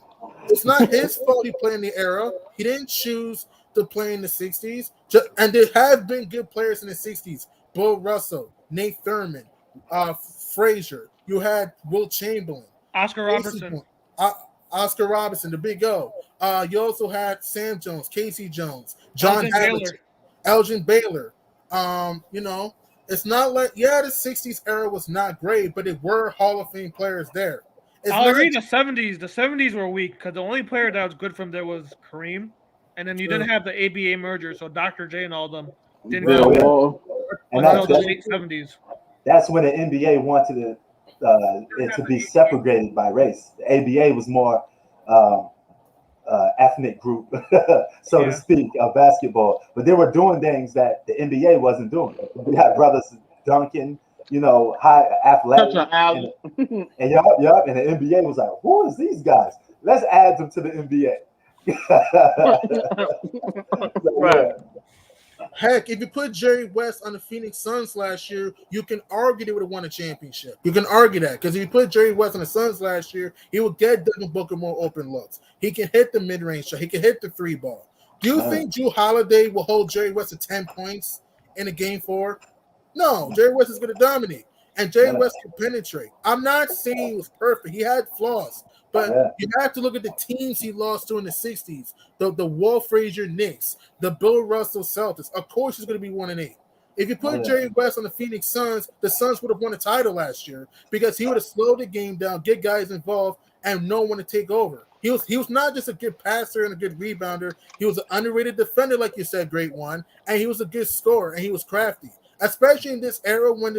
It's not his fault he played in the era. He didn't choose to play in the 60s. And there have been good players in the 60s. Bill Russell, Nate Thurman, Frazier. You had Will Chamberlain. Oscar Robertson. Oscar Robertson, the Big O. You also had Sam Jones, Casey Jones, John Havlicek, Elgin Baylor. It's not like, the 60s era was not great, but it were Hall of Fame players there. I'll agree the 70s. The 70s were weak because the only player that was good from there was Kareem. And then you didn't have the ABA merger, so Dr. J and all them didn't go until the late 70s. That's when the NBA wanted it to be separated by race. The ABA was more ethnic group, so to speak, of basketball. But they were doing things that the NBA wasn't doing. We had brothers Duncan, high athletic. And the NBA was like, who is these guys? Let's add them to the NBA. Right. Heck, if you put Jerry West on the Phoenix Suns last year, you can argue they would have won a championship. You can argue that because if you put Jerry West on the Suns last year, he would get Devin Booker more open looks. He can hit the mid-range shot. He can hit the 3-ball. Do you think Drew Holiday will hold Jerry West to 10 points in a game 4? No, Jerry West is going to dominate, and Jerry West can penetrate. I'm not saying he was perfect. He had flaws. But you have to look at the teams he lost to in the 60s. The Walt Frazier Knicks, the Bill Russell Celtics. Of course, he's going to be 1-8. If you put Jerry West on the Phoenix Suns, the Suns would have won a title last year because he would have slowed the game down, get guys involved, and no one to take over. He was not just a good passer and a good rebounder. He was an underrated defender, like you said, great one, and he was a good scorer, and he was crafty. Especially in this era when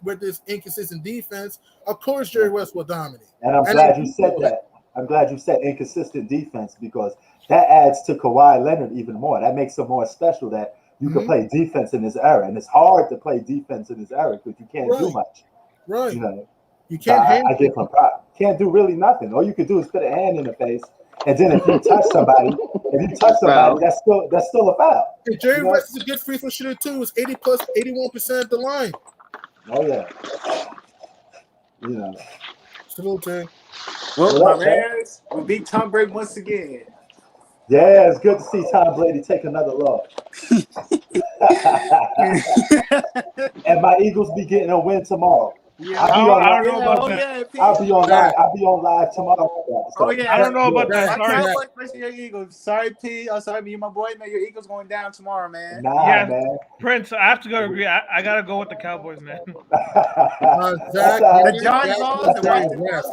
with this inconsistent defense, of course Jerry West will dominate. And I'm glad you said that. I'm glad you said inconsistent defense because that adds to Kawhi Leonard even more. That makes him more special that you can play defense in this era. And it's hard to play defense in this era because you can't do much. Right. You can't. I give him props. Can't do really nothing. All you can do is put a hand in the face. And then if you touch somebody, that's still a foul. And Jerry West is a good free throw shooter too. It's 81% at the line. Oh yeah. Salute, Jay. Well, my man, we beat Tom Brady once again. Yeah, it's good to see Tom Brady take another loss. And my Eagles be getting a win tomorrow. Yeah, I don't know about that. I'll be on live tomorrow. Oh yeah, I don't know about that. Sorry, your Eagles. Sorry, P. I'm sorry, you my boy, man. Your Eagles going down tomorrow, man. Man. Prince, I have to go agree. I gotta go with the Cowboys, man. Zach,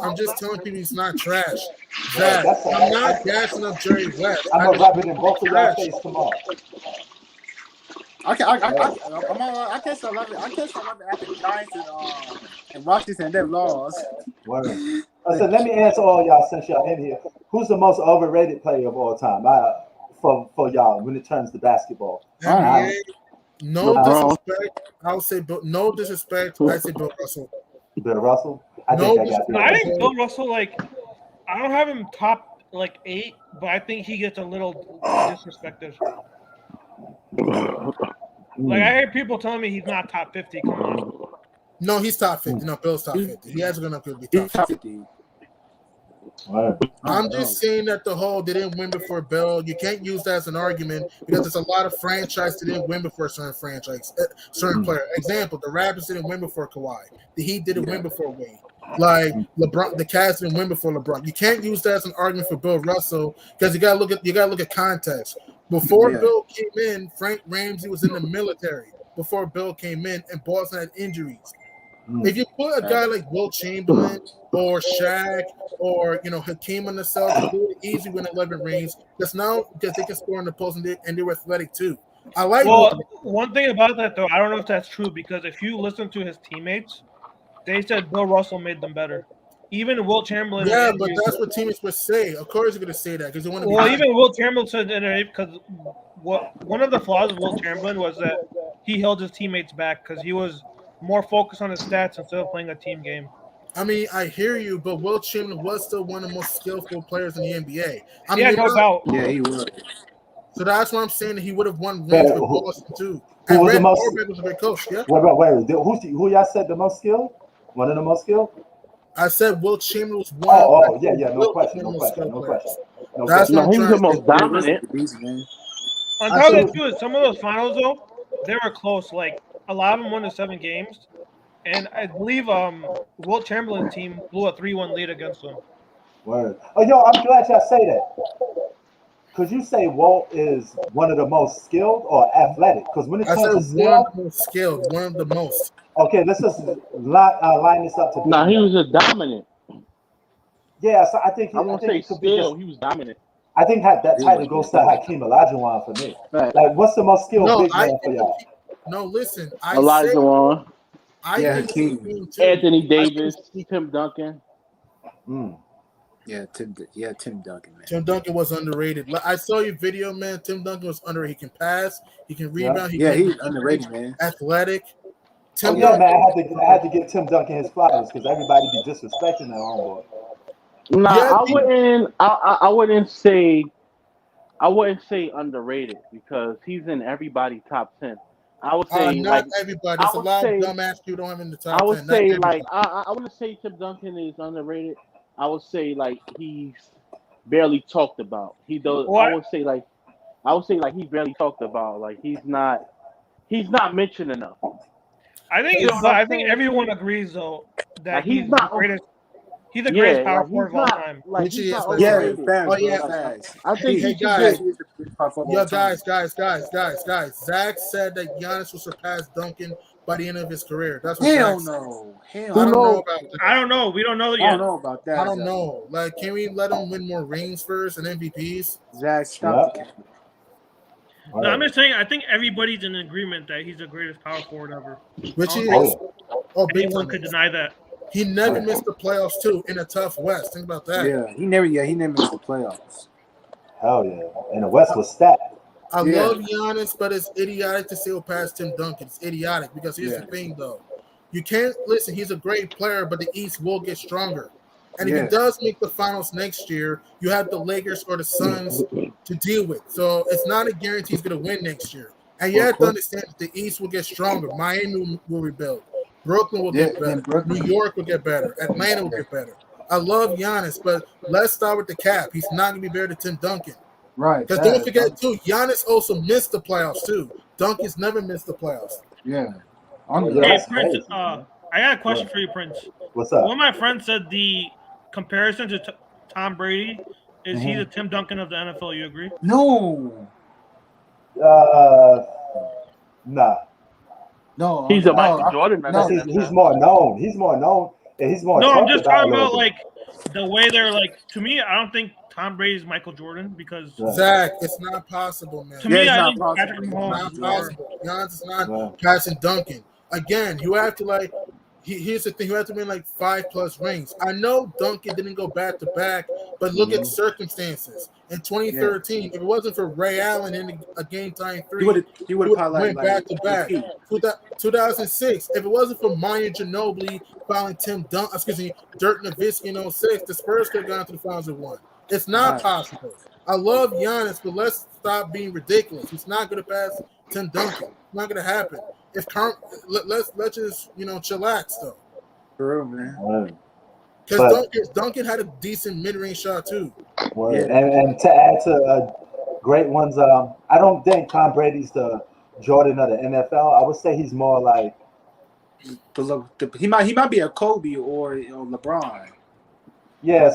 I'm just telling people he's not trash. Zach, I'm not gassing up Jerry West. I'm gonna rub it in both of y'all face tomorrow. I can't stop loving it. I can't stop loving after Giants and Washington. They've lost. So let me answer all y'all since y'all in here. Who's the most overrated player of all time? For y'all when it turns to basketball. No disrespect. I would say no disrespect. I say Bill Russell. Bill Russell. I think Bill Russell. I don't have him top 8, but I think he gets a little disrespected. I hear people telling me he's not top 50. Come on. No, he's top 50. No, Bill's top 50. He hasn't gonna be top 50. I'm just saying that they didn't win before Bill. You can't use that as an argument because there's a lot of franchises that didn't win before a certain player. Example, the Raptors didn't win before Kawhi. The Heat didn't win before Wade. Like LeBron, the Cavs didn't win before LeBron. You can't use that as an argument for Bill Russell because you gotta look at context. Before Bill came in, Frank Ramsey was in the military. Before Bill came in, and Boston had injuries. If you put a guy like Will Chamberlain or Shaq or Hakeem on the Celtics, they would easily win 11 rings because they can score in the post and they're athletic too. I like. Well, one thing about that though, I don't know if that's true because if you listen to his teammates, they said Bill Russell made them better. Even Will Chamberlain. Yeah, but that's what teammates would say. Of course, they're going to say that because they want to. Well, even Will Chamberlain said because one of the flaws of Will Chamberlain was that he held his teammates back because he was more focused on his stats instead of playing a team game. I mean, I hear you, but Will Chamberlain was still one of the most skillful players in the NBA. No doubt. Yeah, he was. So that's why I'm saying that he would have won rings with Boston too. Who was the most? Was a great coach. Yeah. Wait. Who y'all said the most skilled? One of the most skilled? I said Will Chamberlain was one. No question. That's what I'm he was trying the to most say. dominant. On I top of think- that, too, some of those finals though, they were close. Like a lot of them won the 7 games, and I believe Wilt Chamberlain's team blew a 3-1 lead against them. Word. Oh, yo, I'm glad y'all say that. Could you say Walt is one of the most skilled or athletic? Because when it I comes said to one skill, of the most skilled, one of the most. okay, let's just line this up to. Nah, he was a dominant. Yeah, so I think I won't say he could be skill. He was dominant. I think that title goes to Hakeem Olajuwon for me. Right. Like, what's the most skilled No, big man for y'all? No, listen. I Elijah say Wan, I think Hakeem. Anthony Davis, Tim Duncan. Yeah, Tim Duncan, man. Tim Duncan was underrated. I saw your video, man. Tim Duncan was underrated. He can pass. He can rebound. Yeah, he's underrated, man. Athletic. Oh yeah, man. I had to give Tim Duncan his flowers because everybody be disrespecting that homeboy. Nah, Yeah, I wouldn't say underrated because he's in everybody's top 10. I would say not everybody. There's a lot of dumbass people don't have in the top 10. I would say not I wouldn't say Tim Duncan is underrated. I would say like he's barely talked about. He does. What? I would say he's barely talked about. Like he's not mentioned enough. I think everyone agrees though that Like, he's the greatest. He's the greatest power forward of all time. Like, he's not Yeah, overrated. Facts. I think Hey, he should guys. get. Guys. Zach said that Giannis will surpass Duncan by the end of his career. That's what Hell Zach said. no. I don't know about that. I don't know. We don't know I yet. don't know about that. I don't Zach. know. Like, can we let him win more rings first and MVPs? Zach, stop the camera. No, I'm just saying. I think everybody's in agreement that he's the greatest power forward ever. Which I he don't is. think anyone could deny that. He never missed the playoffs too in a tough West. Think about that. Yeah, he never missed the playoffs. Hell yeah. And the West was stacked. I love Giannis, but it's idiotic to say he'll pass Tim Duncan. It's idiotic because here's the thing, though. You can't listen. He's a great player, but the East will get stronger. And if he does make the finals next year, you have the Lakers or the Suns to deal with. So it's not a guarantee he's going to win next year. And you have to understand that the East will get stronger. Miami will rebuild. Brooklyn will get better. New York will get better. Atlanta will get better. I love Giannis, but let's start with the cap. He's not going to be better than Tim Duncan. Right. Because don't forget, too, Giannis also missed the playoffs, too. Duncan's never missed the playoffs. Yeah. Hey, Prince, I got a question for you, Prince. What's up? One of my friends said the comparison to Tom Brady is he's a Tim Duncan of the NFL. You agree? No. Nah. No. He's a Michael Jordan. He's more known. He's more known. And he's more. No, I'm just talking about like the way they're like. To me, I don't think Tom Brady's Michael Jordan because Zach, it's not possible, man. To me, I think possible. Patrick Mahomes It's is not possible. Giannis is not passing Duncan. Again, you have to like. Here's the thing: you have to win like 5+ rings. I know Duncan didn't go back to back, but look at circumstances. In 2013, if it wasn't for Ray Allen in a game time 3, he would have went back to back. 2006, if it wasn't for Manu Ginobili fouling Dirk Nowitzki in 06, the Spurs could have gone to the finals and won. It's not possible. I love Giannis, but let's stop being ridiculous. He's not going to pass Tim Duncan. It's not going to happen. Let's just chillax though. For real, man. Because Duncan had a decent mid-range shot too. And to add to great ones, I don't think Tom Brady's the Jordan of the NFL. I would say he's more like. He might be a Kobe or LeBron. Yeah,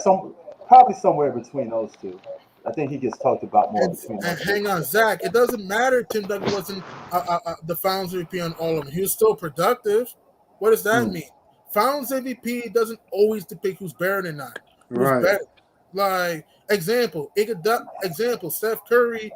probably somewhere between those two. I think he gets talked about more. And hang on, Zach. It doesn't matter if Tim Duncan wasn't the Finals MVP on all of them. He was still productive. What does that mean? Finals MVP doesn't always depict who's better than not. Who's better. Like example, Steph Curry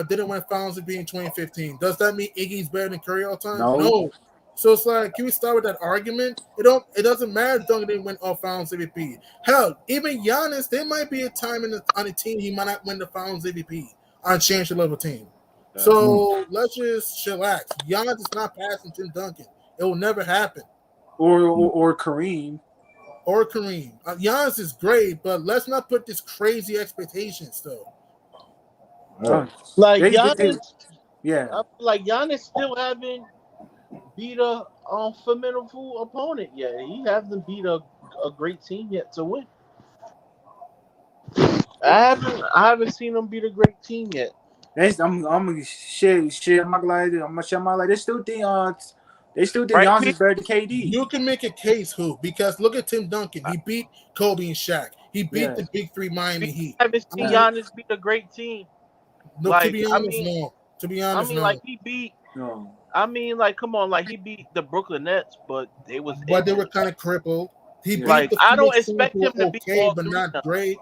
didn't win Finals MVP in 2015. Does that mean Iggy's better than Curry all the time? No. So it's like, can we start with that argument? It doesn't matter if Duncan didn't win all Finals MVP. Hell, even Giannis, there might be a time on a team he might not win the Finals MVP on a championship level team. So let's just chillax. Giannis is not passing Tim Duncan. It will never happen. Or Kareem. Or Kareem. Giannis is great, but let's not put this crazy expectations though. Like Giannis, like Giannis still having beat a formidable opponent yet. He hasn't beat a great team yet to win. I haven't seen him beat a great team yet. I'm shit. I'm not gonna lie. I'm gonna share my life. They still think Right, Giannis Pete? is better than KD. You can make a case, because look at Tim Duncan. He beat Kobe and Shaq. He beat the big three Miami Heat. I haven't seen Giannis beat a great team. No, Like, to be honest, no. To be honest, no. like he beat. No. I mean, like, come on, like he beat the Brooklyn Nets, but they was. But they were kind of crippled. He beat Like, the I don't Phoenix Suns, expect who were him to beat okay, all but three not of them. great.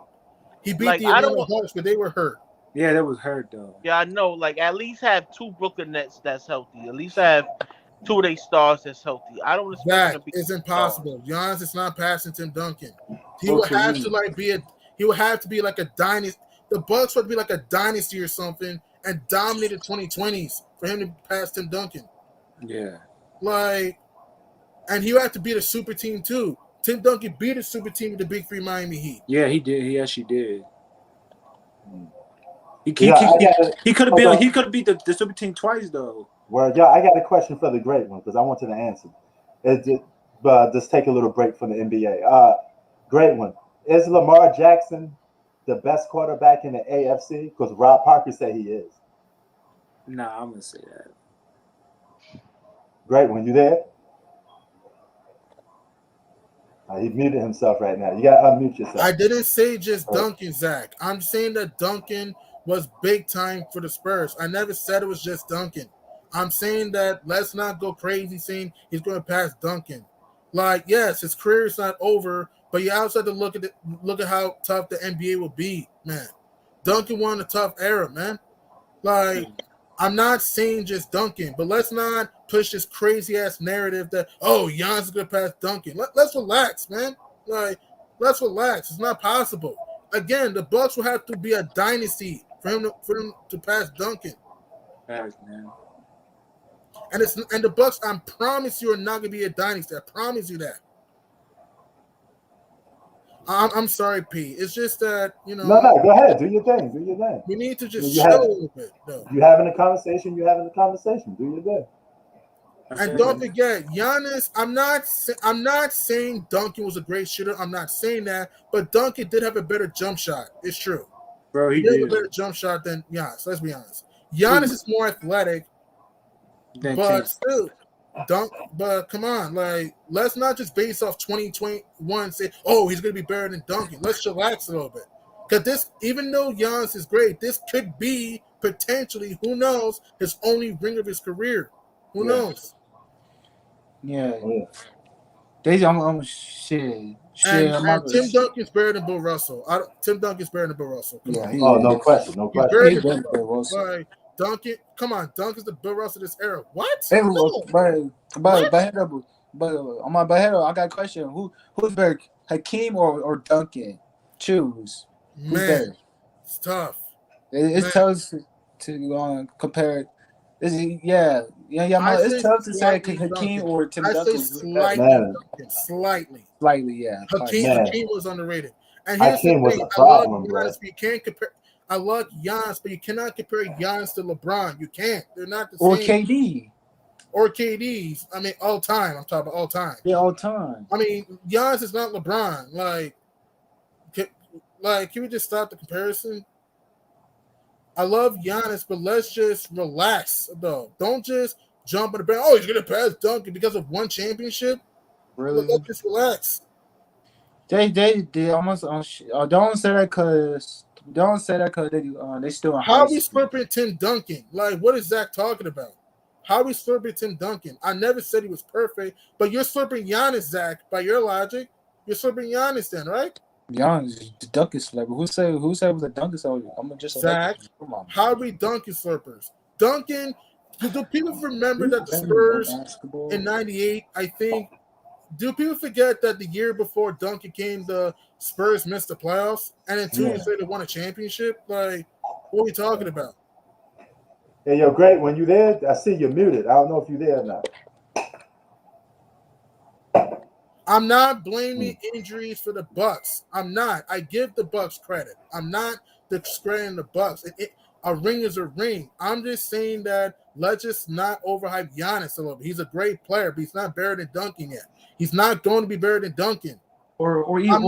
He beat Like, the Atlanta Hawks, but they were hurt. Yeah, that was hurt though. Yeah, I know. Like, at least have two Brooklyn Nets that's healthy. At least have two of their stars that's healthy. I don't expect That him to be. is impossible. Giannis is not passing Tim Duncan. He Well, would for have me. to He would have to be like a dynasty. The Bucks would be like a dynasty or something and dominate the 2020s for him to pass Tim Duncan. Yeah. Like, and he would have to beat a super team too. Tim Duncan beat a super team with the big three Miami Heat. Yeah, he did. He actually did. He could have beat the super team twice though. Well, yeah, I got a question for the great one because I wanted to answer. Just take a little break from the NBA. Great one. Is Lamar Jackson the best quarterback in the AFC? Because Rob Parker said he is. Nah, I'm gonna say that. Great one. You there? He muted himself right now. You got to unmute yourself. I didn't say just Duncan, Zach. I'm saying that Duncan was big time for the Spurs. I never said it was just Duncan. I'm saying that let's not go crazy saying he's going to pass Duncan. Like, yes, his career is not over, but you also have to look at how tough the NBA will be, man. Duncan won a tough era, man. Like, I'm not saying just Duncan, but let's not push this crazy ass narrative that Giannis is gonna pass Duncan. Let's relax, man. Like, let's relax. It's not possible. Again, the Bucks will have to be a dynasty for him to pass Duncan. Thanks, man. And the Bucks, I promise you, are not gonna be a dynasty. I promise you that. I'm sorry, P. It's just that, No, go ahead. Do your thing. We need to just chill a little bit, though. You having a conversation. Do your thing. And don't forget, Giannis. I'm not saying Duncan was a great shooter. I'm not saying that, but Duncan did have a better jump shot. It's true. Bro, he did did have a better jump shot than Giannis. Let's be honest. Giannis is more athletic, but still, But come on, like, let's not just base off 2021 say, he's gonna be better than Duncan. Let's relax a little bit, because even though Giannis is great, this could be potentially, who knows, his only ring of his career. Who knows? Yeah. Shit. And Tim Duncan's better than Bill Russell. Tim Duncan's better than Bill Russell. Come on. No question. He's better than Bill Russell. Like, Duncan, come on, Duncan's the Bill Russell of this era. What? But on my bad, I got a question. Who's better, Hakeem or Duncan? Choose. Who's better? It's tough. It's tough to compare. It's tough to say Hakeem or Tim Duncan. Slightly, yeah. Hakeem was underrated. And here's the thing: I love Giannis, but you cannot compare Giannis to LeBron. You can't. They're not the same. Or KD's. I mean, all time. I'm talking about all time. Yeah, all time. I mean, Giannis is not LeBron. Can we just stop the comparison? I love Giannis, but let's just relax, though. Don't just jump on the band. He's going to pass Duncan because of one championship. Really? Let's just relax. They almost don't say that because they still. How are we slurping Tim Duncan? Like, what is Zach talking about? How are we slurping Tim Duncan? I never said he was perfect, but you're slurping Giannis, Zach. By your logic, you're slurping Giannis then, right? Giannis, the Duncan slurper. Who said it was a Duncan slurper? I'm just Zach. How are we Duncan slurpers? Duncan. Do people remember that the Spurs in '98? I think. Do people forget that the year before Duncan came, the Spurs missed the playoffs, and then 2 years later won a championship? Like, what are we talking about? Hey, great. When you there, I see you're muted. I don't know if you're there or not. I'm not blaming injuries for the Bucks. I'm not. I give the Bucks credit. I'm not discrediting the Bucks. A ring is a ring. I'm just saying that let's just not overhype Giannis a little bit. He's a great player, but he's not better than Duncan yet. He's not going to be better than Duncan. Or even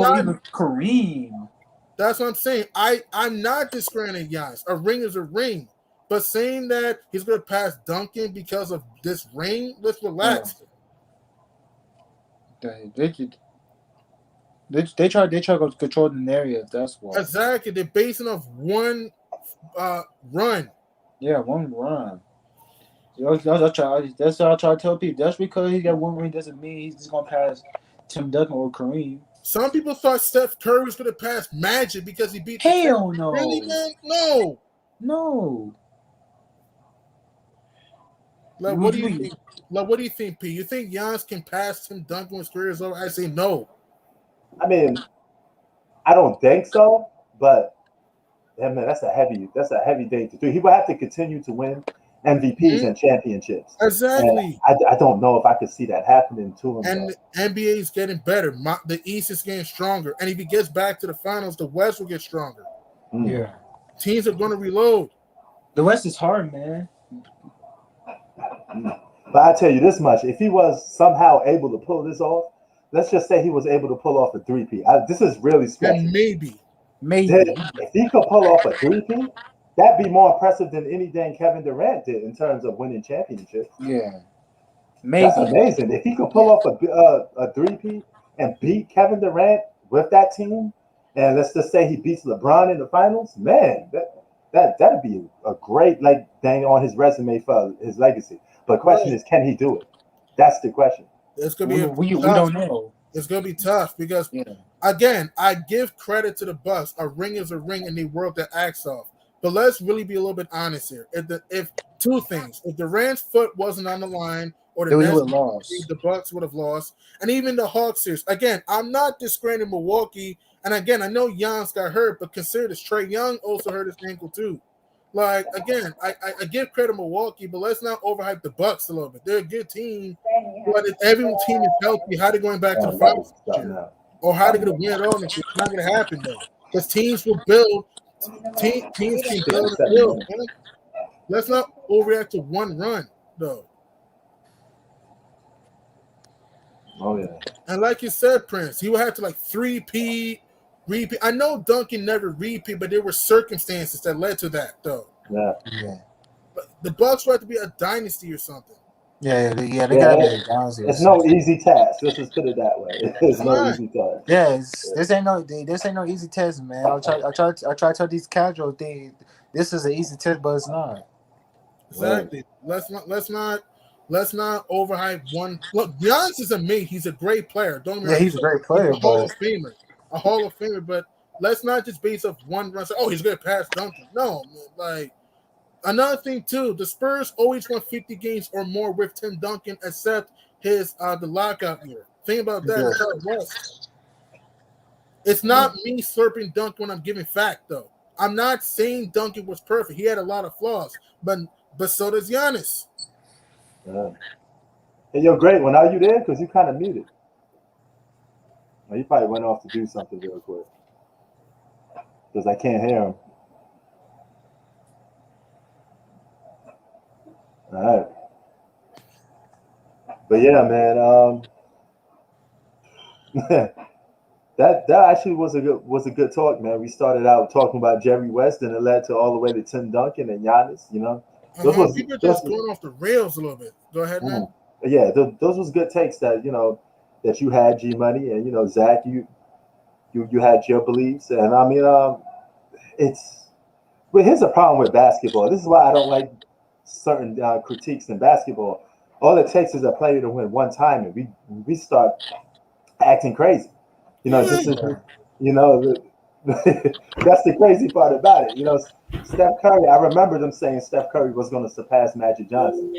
Kareem. That's what I'm saying. I'm not discrediting Giannis. A ring is a ring. But saying that he's going to pass Duncan because of this ring, let's relax. They try to control the narrative. That's why. Exactly. They're basing off one run. Yeah, one run. That's what I try to tell people. Just because he got one ring doesn't mean he's just gonna pass Tim Duncan or Kareem. Some people thought Steph Curry was gonna pass Magic because he beat. Hell no. Really, man? No. Like, what do you think? Like, what do you think, P? You think Giannis can pass Tim Duncan when his career is over? I say no. I mean, I don't think so, but man, that's a heavy thing to do. He will have to continue to win MVPs and championships. Exactly. And I don't know if I could see that happening to him. And the NBA is getting better. The East is getting stronger. And if he gets back to the finals, the West will get stronger. Yeah. Teams are going to reload. The West is hard, man. But I tell you this much: if he was somehow able to pull this off, let's just say he was able to pull off a 3-peat. This is really special. And maybe. If he could pull off a 3-peat, that'd be more impressive than anything Kevin Durant did in terms of winning championships. Yeah, that's amazing. If he could pull off a 3-peat and beat Kevin Durant with that team, and let's just say he beats LeBron in the finals, man, that'd be a great thing on his resume for his legacy. But the question is, can he do it? That's the question. It's gonna be we don't know. It's gonna be tough because again, I give credit to the Bucks. A ring is a ring, and they worked their axe off. But let's really be a little bit honest here. If two things, if Durant's foot wasn't on the line, or the Bucks would have lost, and even the Hawks series. Again, I'm not discrediting Milwaukee, and again, I know Giannis got hurt, but consider this: Trae Young also hurt his ankle too. Like, again, I give credit to Milwaukee, but let's not overhype the Bucks a little bit. They're a good team, but if every team is healthy, how they going back to the finals this year? Or how they going to win it all next year? It's not going to happen, though. Because teams will build. Teams can build and build. Man. Let's not overreact to one run, though. Oh, yeah. And like you said, Prince, he would have to 3-peat. Repeat. I know Duncan never repeat, but there were circumstances that led to that, though. Yeah. But the Bucks would have to be a dynasty or something. They gotta be a dynasty. It's no easy task. Let's just put it that way. It's no easy task. Yeah, this ain't no easy test, man. I try to tell these casual things. This is an easy test, but it's not. Exactly. Right. Let's not overhype one. Look, Giannis is amazing. He's a great player. He's a great player. He's a Hall of Famer, but let's not just base off one run. Say, he's going to pass Duncan. No, man, another thing too, the Spurs always won 50 games or more with Tim Duncan, except his the lockout year. Think about that. That's how it was. It's not me slurping Duncan when I'm giving fact, though. I'm not saying Duncan was perfect. He had a lot of flaws, but so does Giannis. Yeah. Hey, yo, great one. Are you there? Because you kind of muted. Well, he probably went off to do something real quick because I can't hear him. All right, but yeah, man, that actually was a good talk, man. We started out talking about Jerry West, and it led to all the way to Tim Duncan and Giannis. You know, people just going off the rails a little bit. Go ahead, man. Yeah, those was good takes that that you had, G Money, and Zach, you had your beliefs, and I mean, here's a problem with basketball. This is why I don't like certain critiques in basketball. All it takes is a player to win one time, and we start acting crazy. This is that's the crazy part about it. Steph Curry. I remember them saying Steph Curry was going to surpass Magic Johnson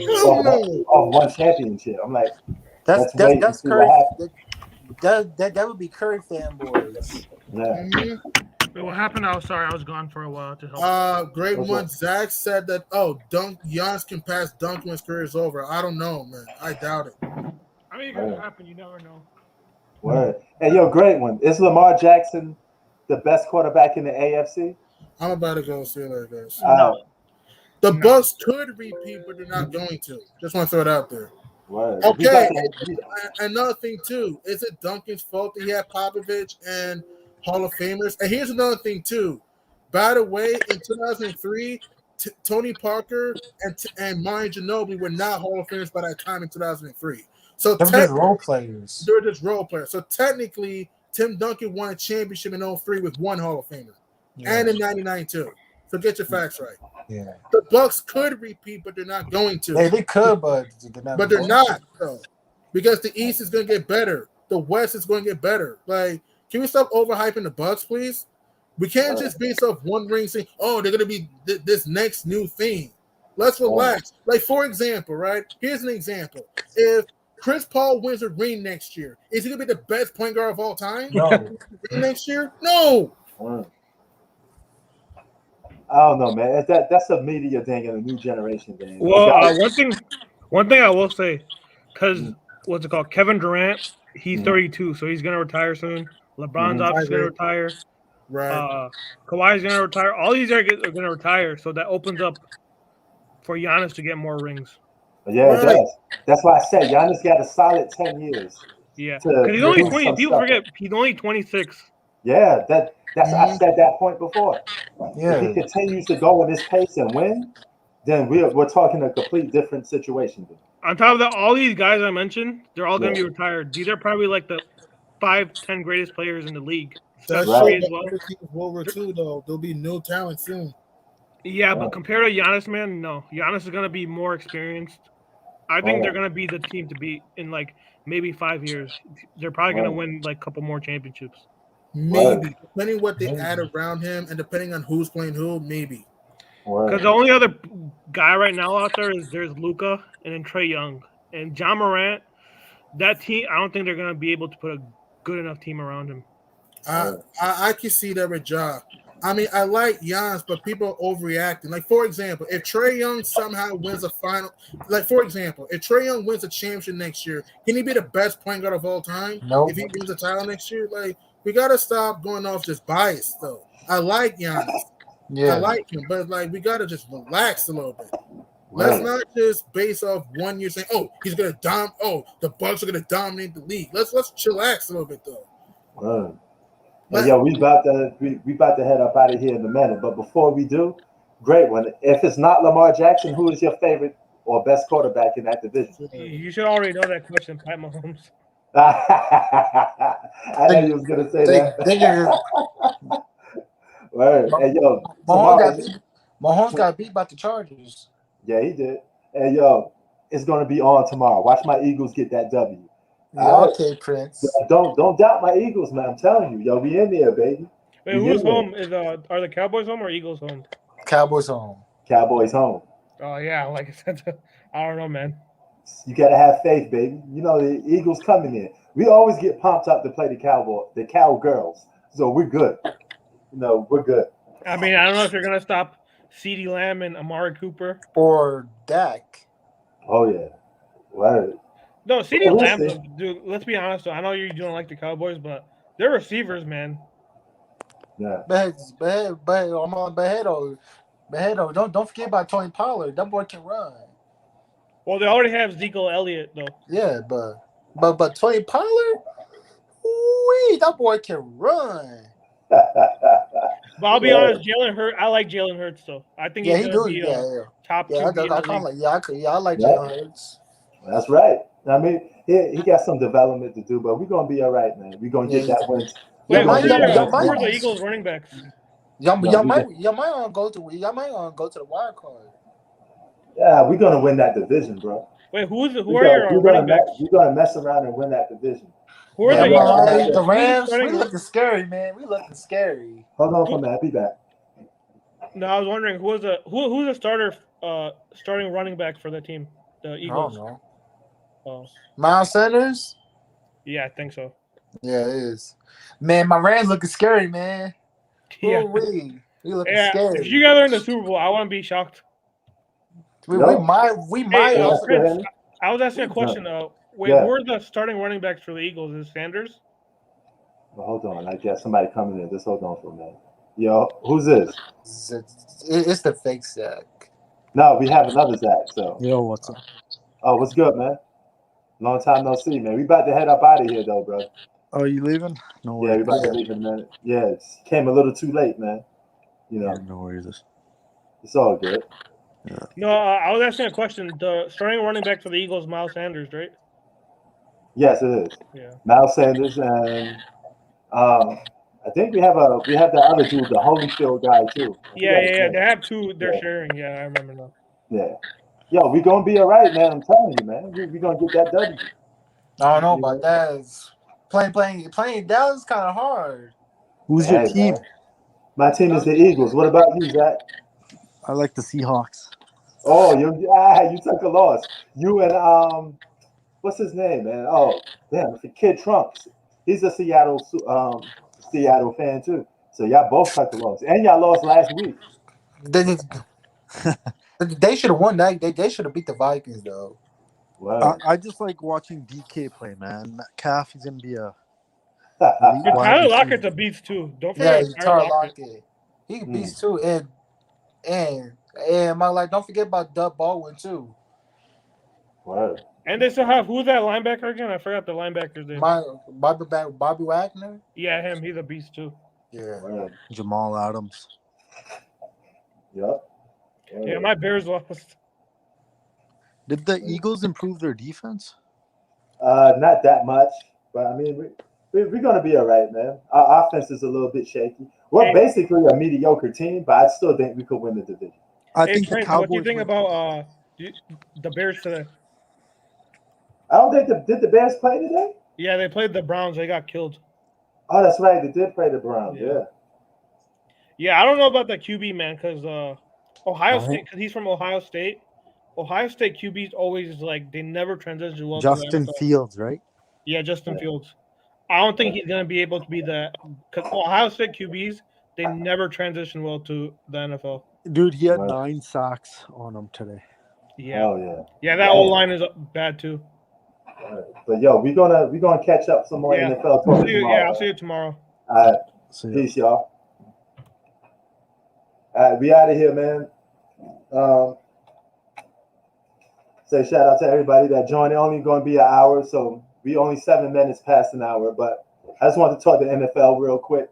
of one championship. I'm like, that's Curry. That would be Curry fanboys. Yeah. Wait, what happened? I was gone for a while to help. Great one. Zach said that Giannis can pass Duncan when his career is over. I don't know, man. I doubt it. I mean, it could happen. You never know. Word. Hey, yo, great one. Is Lamar Jackson the best quarterback in the AFC? I'm about to go see that, guys. The Bucks could repeat, but they're not going to. Just want to throw it out there. Word. Okay, another thing too. Is it Duncan's fault that he had Popovich and Hall of Famers? And here's another thing too. By the way, in 2003, Tony Parker and Manu Ginobili were not Hall of Famers by that time in 2003. So they're just role players. They're just role players. So technically, Tim Duncan won a championship in 2003 with one Hall of Famer, and in '99 too. So get your facts right. Yeah, the Bucks could repeat, but they're not going to. They could, but they're not though, because the East is going to get better. The West is going to get better. Like, can we stop overhyping the Bucks, please? We can't just base off one ring saying, "Oh, they're going to be this next new thing." Let's relax. Like, for example, right? Here's an example. If Chris Paul wins a ring next year, is he going to be the best point guard of all time? No. Next year? No. I don't know, man. That's a media thing and a new generation thing. Well, one thing I will say, because what's it called? Kevin Durant, he's 32, so he's gonna retire soon. LeBron's obviously gonna retire. Right. Kawhi's gonna retire. All these are gonna retire, so that opens up for Giannis to get more rings. Yeah, it does. That's why I said Giannis got a solid 10 years. Yeah, because he's only 20. People forget he's only 26. Yeah, I said that point before. Yeah. If he continues to go in this pace and win, then we're talking a complete different situation. On top of that, all these guys I mentioned, they're all going to be retired. These are probably like the 5-10 greatest players in the league. That's right. As well. World War II, though, there'll be new talent soon. Yeah, but compared to Giannis, man, no. Giannis is going to be more experienced. I think they're going to be the team to beat in like maybe 5 years. They're probably going to win like a couple more championships. Maybe, depending what they add around him and depending on who's playing who, maybe. Because the only other guy right now out there is there's Luka and then Trae Young. And John Morant, that team, I don't think they're going to be able to put a good enough team around him. I can see that with Ja. I mean, I like Giannis, but people are overreacting. Like, for example, if Trae Young somehow wins a final, like, for example, if Trae Young wins a championship next year, can he be the best point guard of all time? Nope. If he wins a title next year? Like, we got to stop going off just bias, though. I like Giannis. Yeah. I like him, but, like, we got to just relax a little bit. Let's not just base off 1 year saying, "Oh, he's gonna the Bucks are gonna dominate the league." Let's chillax a little bit though. Yeah, we about to head up out of here in a minute. But before we do, great one. If it's not Lamar Jackson, who is your favorite or best quarterback in that division? You should already know that question, Pat Mahomes. I know you was gonna say that. Word. Hey, yo, Mahomes got beat by the Chargers. Yeah, he did. Hey, yo, it's gonna be on tomorrow. Watch my Eagles get that W. Yeah, okay, Prince. Don't doubt my Eagles, man. I'm telling you, yo, we in there, baby. Wait, who's home? Are the Cowboys home or Eagles home? Cowboys home. Cowboys home. Oh yeah, like I said, I don't know, man. You gotta have faith, baby. You know the Eagles coming in. We always get pumped up to play the Cowgirls, so we're good. You know, we're good. I mean, I don't know if you're gonna stop CeeDee Lamb and Amari Cooper or Dak. Oh yeah, right. No, CeeDee Lamb, dude. Let's be honest, though. I know you don't like the Cowboys, but they're receivers, man. Yeah. But don't forget about Tony Pollard. That boy can run. Well, they already have Ezekiel Elliott, though. Yeah, but Tony Pollard, that boy can run. But I'll be honest, Jalen Hurts. I like Jalen Hurts, though. I think he's gonna be top 2. I like Jalen Hurts. That's right. I mean, he got some development to do, but we're gonna be all right, man. We're gonna get that win. Wait, who are the Eagles running backs? Y'all might go to the wild card. Yeah, we're gonna win that division, bro. Wait, who are your running backs? We're gonna mess around and win that division. Who are the Eagles? The Rams, we looking scary, man. We looking scary. Hold on for that. Be back. No, I was wondering who's the starting running back for the team? The Eagles. I don't know. Oh. Miles Sanders? Yeah, I think so. Yeah, it is. Man, my Rams looking scary, man. Yeah. We looking scary. If you guys are in the Super Bowl, I wouldn't be shocked. We might. Prince, I was asking a question. Wait, who are the starting running backs for the Eagles? Is Sanders? Well, hold on. I guess somebody coming in. Just hold on for a minute. Yo, who's this? It's the fake sack. No, we have another Zach. So, Yo, what's up? oh, what's good, man? Long time no see, man. We about to head up out of here, though, bro. Oh, you leaving? No Yeah, we worries. about to leave in a minute. Yeah, it came a little too late, man. You know, Yeah, no worries. it's all good. No, I was asking a question. The starting running back for the Eagles, Miles Sanders, right? Yes, it is. Yeah. Miles Sanders and I think we have the other dude, the Holyfield guy too. I Yeah. forgot his name. They have two. They're Yeah. sharing. Yeah, I remember now. Yeah. Yo, we gonna be all right, man. I'm telling you, man. We gonna get that W. I don't know about that. It's playing Dallas is kind of hard. Who's your Hey, team? man. My team is the Eagles. What about you, Zach? I like the Seahawks. Oh, you took a loss. You and what's his name, man? Oh, damn, the kid Trunks. He's a Seattle fan too. So y'all both took a loss, and y'all lost last week. They should have won that. They should have beat the Vikings though. Wow. I just like watching DK play, man. That calf is gonna be a Your wide Tyler receiver. Lockett's a beast too. Don't Yeah, forget Tyler Tyler Lockett. Lockett. He beats too, and my don't forget about Doug Baldwin too. Wow. And they still have who's that linebacker again? I forgot the linebacker's name. Bobby Wagner. Yeah, him. He's a beast too. Yeah. Wow. Jamal Adams. Yep. Yeah, my Bears lost. Did the Eagles improve their defense? Not that much, but I mean, we're gonna be all right, man. Our offense is a little bit shaky. We're basically a mediocre team, but I still think we could win the division. I think the Prince, Cowboys. what do you think might- about the Bears today? I don't think did the Bears play today? Yeah, they played the Browns. They got killed. Oh, that's right. They did play the Browns. Yeah. Yeah, I don't know about the QB man because Ohio Right. State, because he's from Ohio State. Ohio State QBs always like they never transition well. Justin to the NFL. Fields, right? Yeah, Justin Fields. I don't think he's gonna be able to be the because Ohio State QBs they never transition well to the NFL. Dude, he had Right. 9 sacks on him today. Yeah, Oh yeah. yeah, that old line is bad too. Right. But yo, we're gonna catch up some more Yeah. NFL talk tomorrow. Yeah, I'll see you tomorrow. All right. So, Peace, y'all. All right, we out of here, man. Say shout out to everybody that joined. It only going to be an hour, so we only 7 minutes past an hour. But I just want to talk to NFL real quick.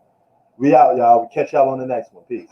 We out, y'all. We catch y'all on the next one. Peace.